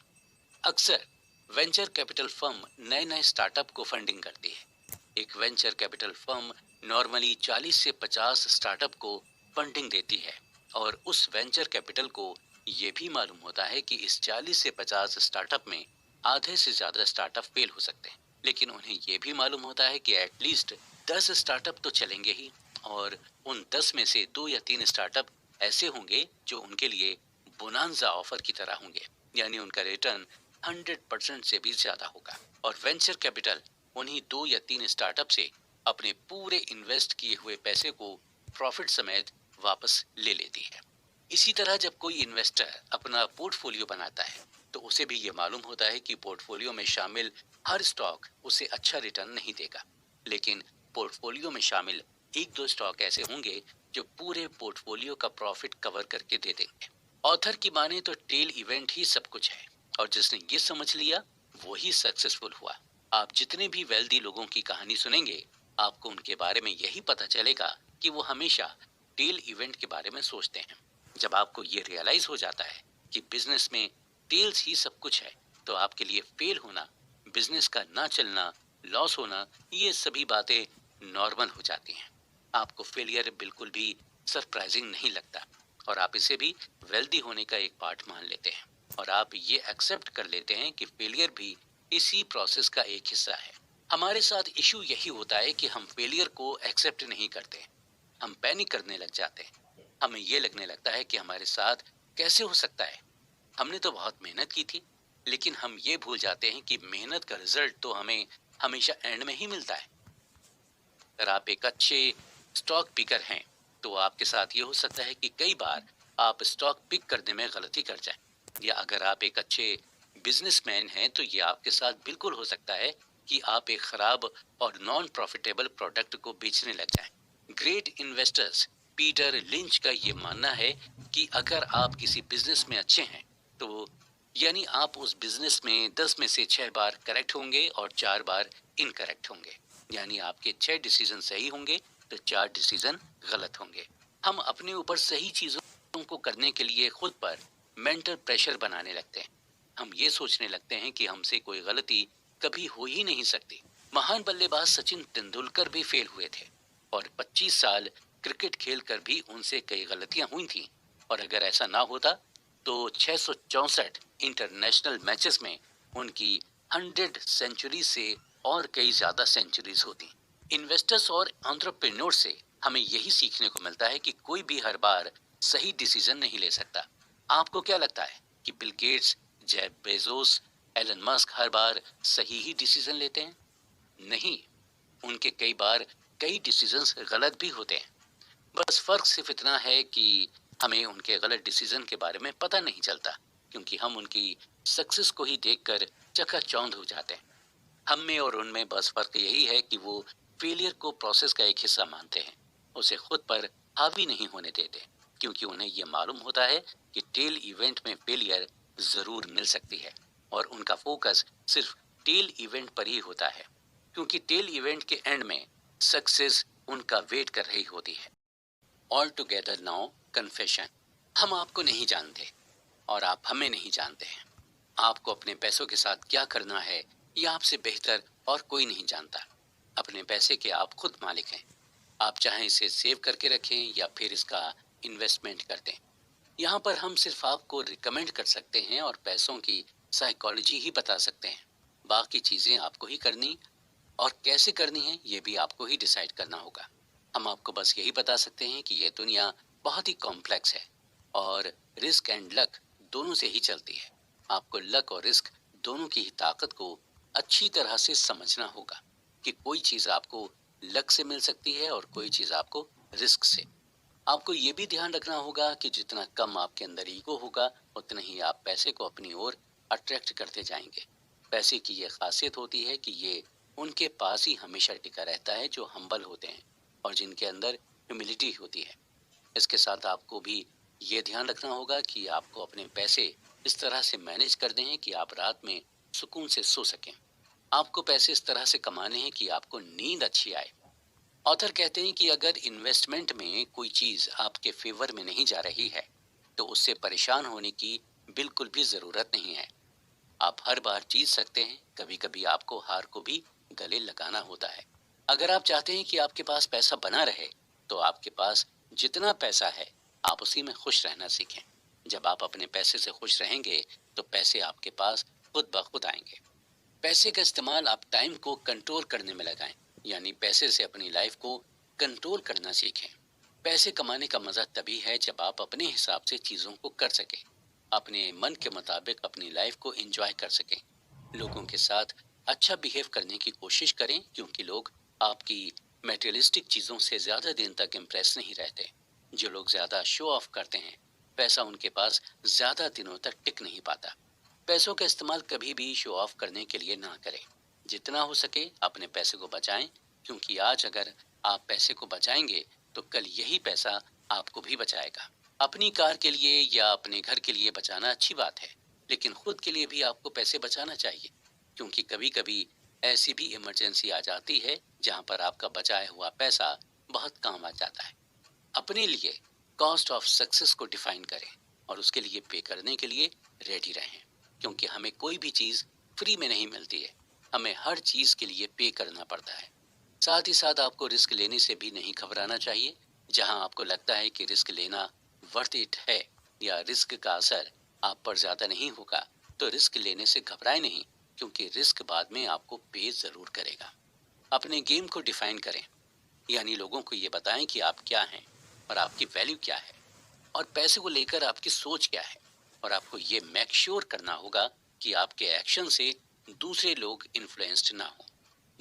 अक्सर वेंचर कैपिटल फर्म नए नए स्टार्टअप को फंडिंग करती है। एक वेंचर कैपिटल फर्म नॉर्मली 40 से 50 स्टार्टअप को फंडिंग देती है, और उस वेंचर कैपिटल को ये भी मालूम होता है कि इस 40 से 50 स्टार्टअप में आधे से ज्यादा स्टार्टअप फेल हो सकते हैं, लेकिन उन्हें ये भी मालूम होता है कि एटलीस्ट 10 स्टार्टअप तो चलेंगे ही, और उन 10 में से 2 या 3 स्टार्टअप ऐसे होंगे जो उनके लिए बोनांजा ऑफर की तरह होंगे, यानी उनका रिटर्न 100% से भी ज्यादा होगा। और वेंचर कैपिटल उन्हीं 2 या 3 स्टार्टअप से अपने पूरे इन्वेस्ट किए हुए पैसे को प्रॉफिट समेत वापस ले लेती है। इसी तरह जब कोई इन्वेस्टर अपना पोर्टफोलियो बनाता है तो उसे भी ये मालूम होता है कि पोर्टफोलियो में शामिल हर स्टॉक उसे अच्छा रिटर्न नहीं देगा, लेकिन पोर्टफोलियो में शामिल 1-2 स्टॉक ऐसे होंगे जो पूरे पोर्टफोलियो का प्रॉफिट कवर करके दे देंगे। ऑथर की माने तो टेल इवेंट ही सब कुछ है, और जिसने ये समझ लिया वो ही सक्सेसफुल हुआ। आप जितने भी वेल्दी लोगों की कहानी सुनेंगे, आपको उनके बारे में यही पता चलेगा कि वो हमेशा टेल इवेंट के बारे में सोचते हैं। जब आपको ये रियलाइज हो जाता है कि बिजनेस में टेल्स ही सब कुछ है, तो आपके लिए फेल होना, बिजनेस का ना चलना, लॉस होना, ये सभी बातें नॉर्मल हो जाती हैं। आपको फेलियर बिल्कुल भी सरप्राइजिंग नहीं लगता, और आप इसे भी वेल्दी होने का एक पार्ट मान लेते हैं, और आप ये एक्सेप्ट कर लेते हैं कि फेलियर भी इसी प्रोसेस का एक हिस्सा है। हमारे साथ इशू यही होता है कि हम फेलियर को एक्सेप्ट नहीं करते। हम पैनिक करने लग जाते हैं। हमें ये लगने लगता है कि हमारे साथ कैसे हो सकता है, हमने तो बहुत मेहनत की थी। लेकिन हम ये भूल जाते हैं कि मेहनत का रिजल्ट तो हमें हमेशा एंड में ही मिलता है। अगर आप एक अच्छे स्टॉक पिकर हैं तो आपके साथ ये हो सकता है कि कई बार आप स्टॉक पिक करने में गलती कर जाएं, या अगर आप एक अच्छे बिजनेसमैन हैं तो ये आपके साथ बिल्कुल हो सकता है कि आप एक खराब और नॉन प्रॉफिटेबल प्रोडक्ट को बेचने लग जाएं। ग्रेट इन्वेस्टर्स पीटर लिंच का ये मानना है कि अगर आप किसी बिजनेस में अच्छे हैं तो यानी आप उस बिजनेस में 10 में से 6 बार करेक्ट होंगे और 4 बार इनकरेक्ट होंगे, यानी आपके 6 डिसीजन सही होंगे तो 4 डिसीजन गलत होंगे। हम अपने ऊपर सही चीजों को करने के लिए खुद पर मेंटल प्रेशर बनाने लगते हैं। हम ये सोचने लगते हैं कि हमसे कोई गलती कभी हो ही नहीं सकती। महान बल्लेबाज सचिन तेंदुलकर भी फेल हुए थे, और 25 साल क्रिकेट खेलकर भी उनसे कई गलतियां हुई थी, और अगर ऐसा ना होता तो 664 इंटरनेशनल मैचेस में उनकी 100 सेंचुरी से और कई ज्यादा सेंचुरीज होती। इन्वेस्टर्स और एंटरप्रेन्योर से हमें यही सीखने को मिलता है कि कोई भी हर बार सही डिसीजन नहीं ले सकता। आपको क्या लगता है कि Bill Gates, Jeff Bezos, Elon Musk हर बार सही ही डिसीजन लेते हैं? नहीं, उनके कई बार कई डिसीजंस गलत भी होते हैं। बस फर्क सिर्फ इतना है कि हमें उनके गलत डिसीजन के बारे में पता नहीं चलता, क्योंकि हम उनकी सक्सेस को ही देखकर चकाचौंध हो जाते हैं। हम में और उनमें बस फर्क यही है कि वो फेलियर को प्रोसेस का एक हिस्सा मानते हैं, उसे खुद पर हावी नहीं होने देते, क्योंकि उन्हें यह मालूम होता है कि टेल इवेंट में फेलियर जरूर मिल सकती है, और उनका फोकस सिर्फ टेल इवेंट पर ही होता है, क्योंकि टेल इवेंट के एंड में सक्सेस उनका वेट कर रही होती है। All together now confession. हम आपको नहीं जानते और आप हमें नहीं जानते हैं। आपको अपने पैसों के साथ क्या करना है यह आपसे बेहतर और कोई नहीं जानता। अपने पैसे के आप खुद मालिक हैं। आप चाहें इसे सेव करके रखें या फिर इसका इन्वेस्टमेंट कर दें। यहाँ पर हम सिर्फ आपको रिकमेंड कर सकते हैं और पैसों की साइकोलॉजी ही बता सकते हैं। बाकी चीजें आपको ही करनी, और कैसे करनी है ये भी आपको ही डिसाइड करना होगा। हम आपको बस यही बता सकते हैं कि ये दुनिया बहुत ही कॉम्प्लेक्स है, और रिस्क एंड लक दोनों से ही चलती है। आपको लक और रिस्क दोनों की ही ताकत को अच्छी तरह से समझना होगा कि कोई चीज आपको लक से मिल सकती है और कोई चीज आपको रिस्क से। आपको ये भी ध्यान रखना होगा कि जितना कम आपके अंदर ईगो होगा उतना ही आप पैसे को अपनी ओर अट्रैक्ट करते जाएंगे। पैसे की ये खासियत होती है कि ये उनके पास ही हमेशा टिका रहता है जो हम्बल होते हैं और जिनके अंदर ह्यूमिलिटी होती है। इसके साथ आपको भी ये ध्यान रखना होगा कि आपको अपने पैसे इस तरह से मैनेज कर दें कि आप रात में सुकून से सो सकें। आपको पैसे इस तरह से कमाने हैं कि आपको नींद अच्छी आए। ऑथर कहते हैं कि अगर इन्वेस्टमेंट में कोई चीज आपके फेवर में नहीं जा रही है तो उससे परेशान होने की बिल्कुल भी जरूरत नहीं है। आप हर बार जीत सकते हैं, कभी कभी आपको हार को भी गले लगाना होता है। अगर आप चाहते हैं कि आपके पास पैसा बना रहे तो आपके पास जितना पैसा है आप उसी में खुश रहना सीखें। जब आप अपने पैसे से खुश रहेंगे तो पैसे आपके पास खुद ब खुद आएंगे। पैसे का इस्तेमाल आप टाइम को कंट्रोल करने में लगाएं, यानी पैसे से अपनी लाइफ को कंट्रोल करना सीखें। पैसे कमाने का मजा तभी है जब आप अपने हिसाब से चीजों को कर सकें, अपने मन के मुताबिक अपनी लाइफ को एंजॉय कर सकें, लोगों के साथ अच्छा बिहेव करने की कोशिश करें, क्योंकि लोग आपकी मटेरियलिस्टिक चीजों से ज्यादा दिन तक इम्प्रेस नहीं रहते। जो लोग ज्यादा शो ऑफ करते हैं, पैसा उनके पास ज्यादा दिनों तक टिक नहीं पाता। पैसों का इस्तेमाल कभी भी शो ऑफ करने के लिए ना करें। जितना हो सके अपने पैसे को बचाएं, क्योंकि आज अगर आप पैसे को बचाएंगे तो कल यही पैसा आपको भी बचाएगा। अपनी कार के लिए या अपने घर के लिए बचाना अच्छी बात है, लेकिन खुद के लिए भी आपको पैसे बचाना चाहिए, क्योंकि कभी कभी ऐसी भी इमरजेंसी आ जाती है जहां पर आपका बचाया हुआ पैसा बहुत काम आ जाता है। अपने लिए कॉस्ट ऑफ सक्सेस को डिफाइन करें और उसके लिए पे करने के लिए रेडी रहें, क्योंकि हमें कोई भी चीज फ्री में नहीं मिलती है, हमें हर चीज के लिए पे करना पड़ता है। साथ ही साथ आपको रिस्क लेने से भी नहीं घबराना चाहिए। जहां आपको लगता है कि रिस्क लेना वर्थ इट है या रिस्क का असर आप पर ज्यादा नहीं होगा, तो रिस्क लेने से घबराए नहीं, क्योंकि रिस्क बाद में आपको पे जरूर करेगा। अपने गेम को डिफाइन करें, यानी लोगों को ये बताएं कि आप क्या हैं और आपकी वैल्यू क्या है और पैसे को लेकर आपकी सोच क्या है। और आपको ये मेक श्योर करना होगा कि आपके एक्शन से दूसरे लोग इन्फ्लुएंस्ड ना हो।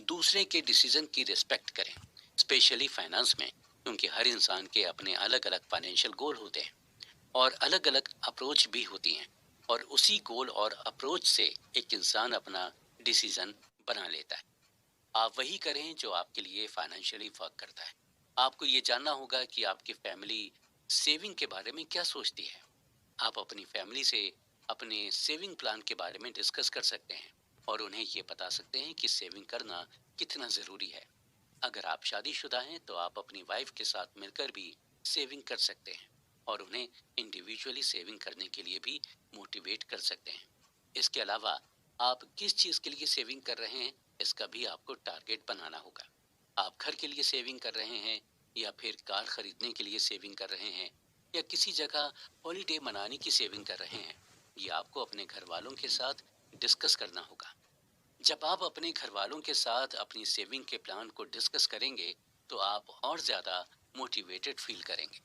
दूसरे के डिसीजन की रिस्पेक्ट करें, स्पेशली फाइनेंस में, क्योंकि हर इंसान के अपने अलग अलग फाइनेंशियल गोल होते हैं और अलग अलग अप्रोच भी होती हैं, और उसी गोल और अप्रोच से एक इंसान अपना डिसीजन बना लेता है। आप वही करें जो आपके लिए फाइनेंशियली वर्क करता है। आपको ये जानना होगा कि आपकी फैमिली सेविंग के बारे में क्या सोचती है। आप अपनी फैमिली से अपने सेविंग प्लान के बारे में डिस्कस कर सकते हैं और उन्हें ये बता सकते हैं कि सेविंग करना कितना ज़रूरी है। अगर आप शादीशुदा हैं तो आप अपनी वाइफ के साथ मिलकर भी सेविंग कर सकते हैं और उन्हें इंडिविजुअली सेविंग करने के लिए भी मोटिवेट कर सकते हैं। इसके अलावा आप किस चीज़ के लिए सेविंग कर रहे हैं, इसका भी आपको टारगेट बनाना होगा। आप घर के लिए सेविंग कर रहे हैं या फिर कार खरीदने के लिए सेविंग कर रहे हैं या किसी जगह हॉलीडे मनाने की सेविंग कर रहे हैं, ये आपको अपने घर वालों के साथ डिस्कस करना होगा। जब आप अपने घर वालों के साथ अपनी सेविंग के प्लान को डिस्कस करेंगे तो आप और ज़्यादा मोटिवेटेड फील करेंगे।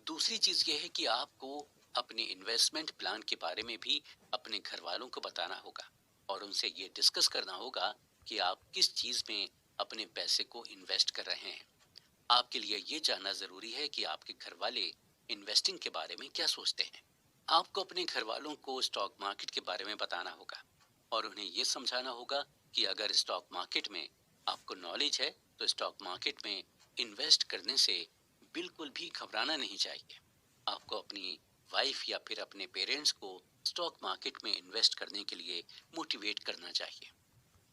दूसरी चीज़ ये है कि आपको अपने इन्वेस्टमेंट प्लान के बारे में भी अपने घर वालों को बताना होगा और उनसे ये डिस्कस करना होगा कि आप किस चीज़ में अपने पैसे को इन्वेस्ट कर रहे हैं। आपके लिए ये जानना ज़रूरी है कि आपके घर वाले इन्वेस्टिंग के बारे में क्या सोचते हैं। आपको अपने घर वालों को स्टॉक मार्केट के बारे में बताना होगा और उन्हें ये समझाना होगा कि अगर स्टॉक मार्केट में आपको नॉलेज है तो स्टॉक मार्केट में इन्वेस्ट करने से बिल्कुल भी घबराना नहीं चाहिए। आपको अपनी वाइफ या फिर अपने पेरेंट्स को स्टॉक मार्केट में इन्वेस्ट करने के लिए मोटिवेट करना चाहिए।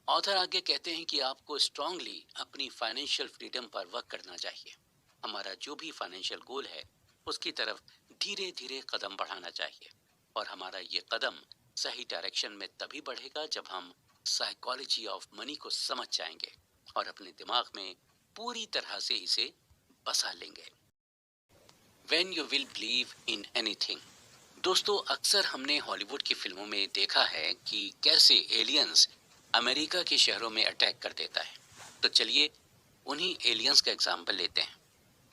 ऑथर आगे कहते हैं कि आपको स्ट्रांगली अपनी फाइनेंशियल फ्रीडम पर वर्क करना चाहिए। हमारा जो भी फाइनेंशियल गोल है उसकी तरफ धीरे धीरे कदम बढ़ाना चाहिए और हमारा ये कदम सही डायरेक्शन में तभी बढ़ेगा जब हम साइकोलॉजी ऑफ मनी को समझ जाएंगे और अपने दिमाग में पूरी तरह से इसे बसा लेंगे। When you will believe in anything। दोस्तों, अक्सर हमने हॉलीवुड की फिल्मों में देखा है कि कैसे एलियंस अमेरिका के शहरों में अटैक कर देता है। तो चलिए उन्हीं एलियंस का एग्जाम्पल लेते हैं।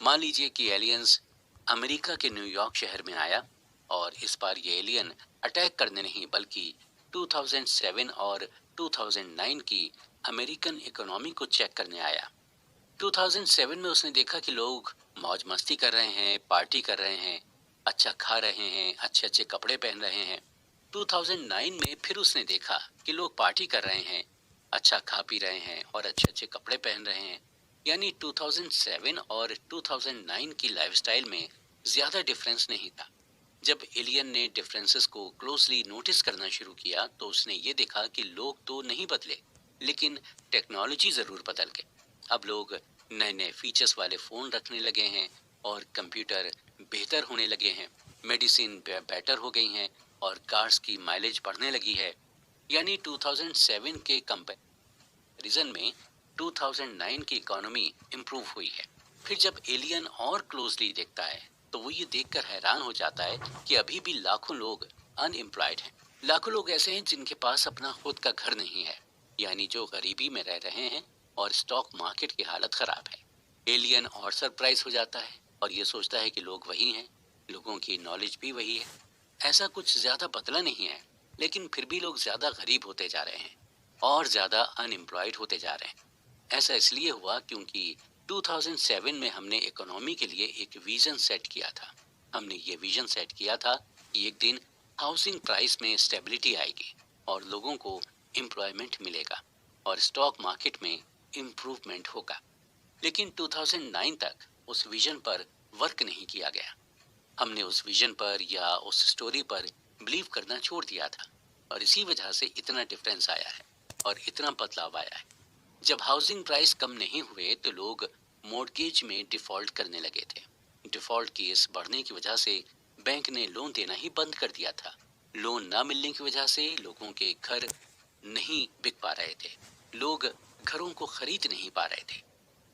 मान लीजिए कि एलियंस अमेरिका के न्यूयॉर्क शहर में आया और इस बार ये एलियन अटैक करने नहीं बल्कि 2007 और 2009 की अमेरिकन इकोनॉमी को चेक करने आया। 2007 में उसने देखा कि लोग मौज मस्ती कर रहे हैं, पार्टी कर रहे हैं, अच्छा खा रहे हैं, अच्छे अच्छे कपड़े पहन रहे हैं। 2009 में फिर उसने देखा कि लोग पार्टी कर रहे हैं, अच्छा खा पी रहे हैं और अच्छे अच्छे कपड़े पहन रहे हैं। यानी 2007 और 2009 की लाइफस्टाइल में ज़्यादा डिफरेंस नहीं था। जब एलियन ने डिफरेंसेस को क्लोजली नोटिस करना शुरू किया तो उसने ये देखा कि लोग तो नहीं बदले, लेकिन टेक्नोलॉजी ज़रूर बदल गई। अब लोग नए नए फीचर्स वाले फ़ोन रखने लगे हैं और कंप्यूटर बेहतर होने लगे हैं, मेडिसिन बेटर हो गई हैं और कार्स की माइलेज बढ़ने लगी है। यानी 2007 के कंपैरिजन में 2009 की इकोनॉमी इम्प्रूव हुई है। फिर जब एलियन और क्लोजली देखता है तो वो ये देखकर हैरान हो जाता है कि अभी भी लाखों लोग अनएम्प्लॉयड हैं। लाखों लोग ऐसे हैं जिनके पास अपना खुद का घर नहीं है, यानी जो गरीबी में रह रहे हैं और स्टॉक मार्केट की हालत खराब है। एलियन और सरप्राइज हो जाता है और ये सोचता है कि लोग वही हैं, लोगों की नॉलेज भी वही है। ऐसा कुछ ज़्यादा बदला नहीं है, लेकिन फिर भी लोग ज़्यादा गरीब होते जा रहे हैं और ज़्यादा अनएम्प्लॉयड होते जा रहे हैं। ऐसा इसलिए हुआ क्योंकि 2007 में हमने इकोनॉमी के लिए एक विजन सेट किया था। हमने ये विजन सेट किया था कि एक दिन हाउसिंग प्राइस में स्टेबिलिटी आएगी और लोगों को एम्प्लॉयमेंट मिलेगा और स्टॉक मार्केट में इम्प्रूवमेंट होगा। लेकिन 2009 तक उस विजन पर वर्क नहीं किया गया। हमने उस विजन पर या उस स्टोरी पर बिलीव करना छोड़ दिया था और इसी वजह से इतना डिफरेंस आया है और इतना बदलाव आया है। जब हाउसिंग प्राइस कम नहीं हुए तो लोग मॉर्गेज में डिफॉल्ट करने लगे थे। डिफॉल्ट केस बढ़ने की वजह से बैंक ने लोन देना ही बंद कर दिया था। लोन ना मिलने की वजह से लोगों के घर नहीं बिक पा रहे थे, लोग घरों को खरीद नहीं पा रहे थे।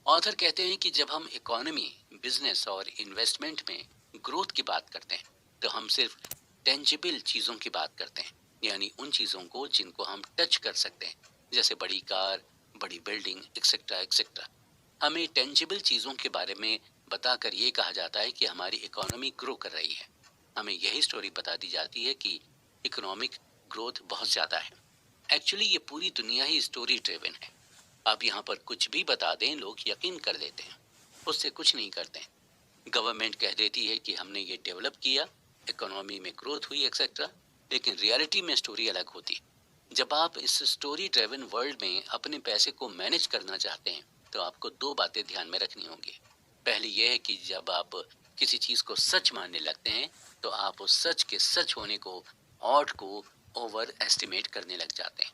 ऑथर कहते हैं कि जब हम इकोनॉमी, बिजनेस और इन्वेस्टमेंट में ग्रोथ की बात करते हैं तो हम सिर्फ टेंजिबल चीज़ों की बात करते हैं, यानी उन चीज़ों को जिनको हम टच कर सकते हैं, जैसे बड़ी कार, बड़ी बिल्डिंग, एक्सेट्रा एक्सेट्रा। हमें टेंजिबल चीज़ों के बारे में बताकर ये कहा जाता है कि हमारी इकोनॉमी ग्रो कर रही है। हमें यही स्टोरी बता दी जाती है कि इकोनॉमिक ग्रोथ बहुत ज़्यादा है। एक्चुअली ये पूरी दुनिया ही स्टोरी ड्रिवन है। आप यहाँ पर कुछ भी बता दें, लोग यकीन कर लेते हैं, उससे कुछ नहीं करते हैं। गवर्नमेंट कह देती है कि हमने ये डेवलप किया, इकोनॉमी में ग्रोथ हुई एक्सेट्रा, लेकिन रियलिटी में स्टोरी अलग होती है। जब आप इस स्टोरी ड्रिवन वर्ल्ड में अपने पैसे को मैनेज करना चाहते हैं तो आपको दो बातें ध्यान में रखनी होंगी। पहली यह है कि जब आप किसी चीज़ को सच मानने लगते हैं तो आप उस सच के सच होने को, ऑड को ओवर एस्टिमेट करने लग जाते हैं,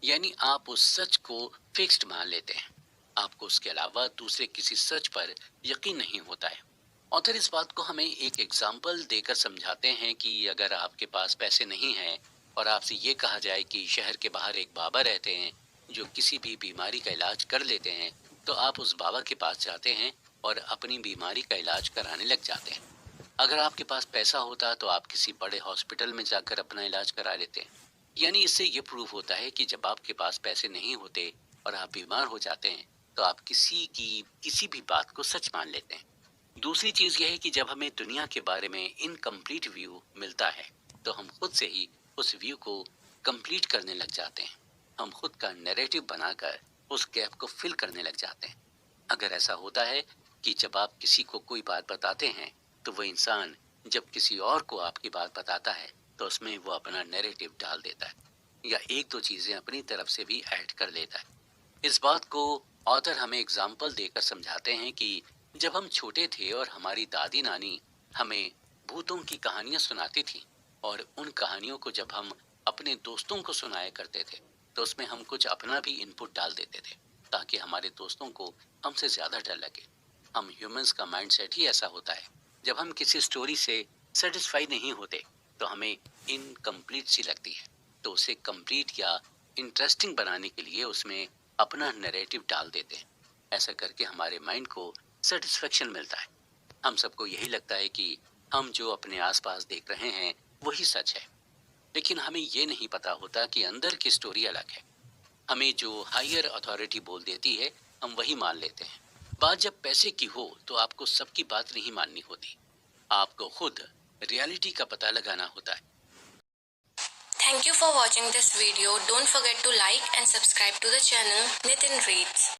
यानी आप उस सच को फिक्स्ड मान लेते हैं। आपको उसके अलावा दूसरे किसी सच पर यकीन नहीं होता है। ऑथर इस बात को हमें एक एग्जाम्पल देकर समझाते हैं कि अगर आपके पास पैसे नहीं हैं और आपसे ये कहा जाए कि शहर के बाहर एक बाबा रहते हैं जो किसी भी बीमारी का इलाज कर लेते हैं, तो आप उस बाबा के पास जाते हैं और अपनी बीमारी का इलाज कराने लग जाते हैं। अगर आपके पास पैसा होता तो आप किसी बड़े हॉस्पिटल में जाकर अपना इलाज करा लेते हैं। यानी इससे ये प्रूव होता है कि जब आपके पास पैसे नहीं होते और आप बीमार हो जाते हैं तो आप किसी की किसी भी बात को सच मान लेते हैं। दूसरी चीज यह है कि जब हमें दुनिया के बारे में इनकम्प्लीट व्यू मिलता है तो हम खुद से ही उस व्यू को कंप्लीट करने लग जाते हैं। हम खुद का नैरेटिव बनाकर उस गैप को फिल करने लग जाते हैं। अगर ऐसा होता है कि जब आप किसी को कोई बात बताते हैं तो वो इंसान जब किसी और को आपकी बात बताता है तो उसमें वो अपना नैरेटिव डाल देता है या एक दो चीजें अपनी तरफ से भी ऐड कर लेता है। इस बात को ऑथर हमें एग्जाम्पल देकर समझाते हैं कि जब हम छोटे थे और हमारी दादी नानी हमें भूतों की कहानियां सुनाती थी और उन कहानियों को जब हम अपने दोस्तों को सुनाया करते थे तो उसमें हम कुछ अपना भी इनपुट डाल देते थे ताकि हमारे दोस्तों को हमसे ज्यादा डर लगे। हम ह्यूमंस का माइंडसेट ही ऐसा होता है। जब हम किसी स्टोरी से सेटिस्फाई नहीं होते तो हमें इनकम्प्लीट सी लगती है, तो उसे कंप्लीट या इंटरेस्टिंग बनाने के लिए उसमें अपना नैरेटिव डाल देते हैं। ऐसा करके हमारे माइंड को सेटिस्फेक्शन मिलता है। हम सबको यही लगता है कि हम जो अपने आसपास देख रहे हैं वही सच है, लेकिन हमें ये नहीं पता होता कि अंदर की स्टोरी अलग है। हमें जो हायर अथॉरिटी बोल देती है हम वही मान लेते हैं। बात जब पैसे की हो तो आपको सबकी बात नहीं माननी होती, आपको खुद रियलिटी का पता लगाना होता है। Thank you for watching this video. Don't forget to like and subscribe to the channel Nitin Reads.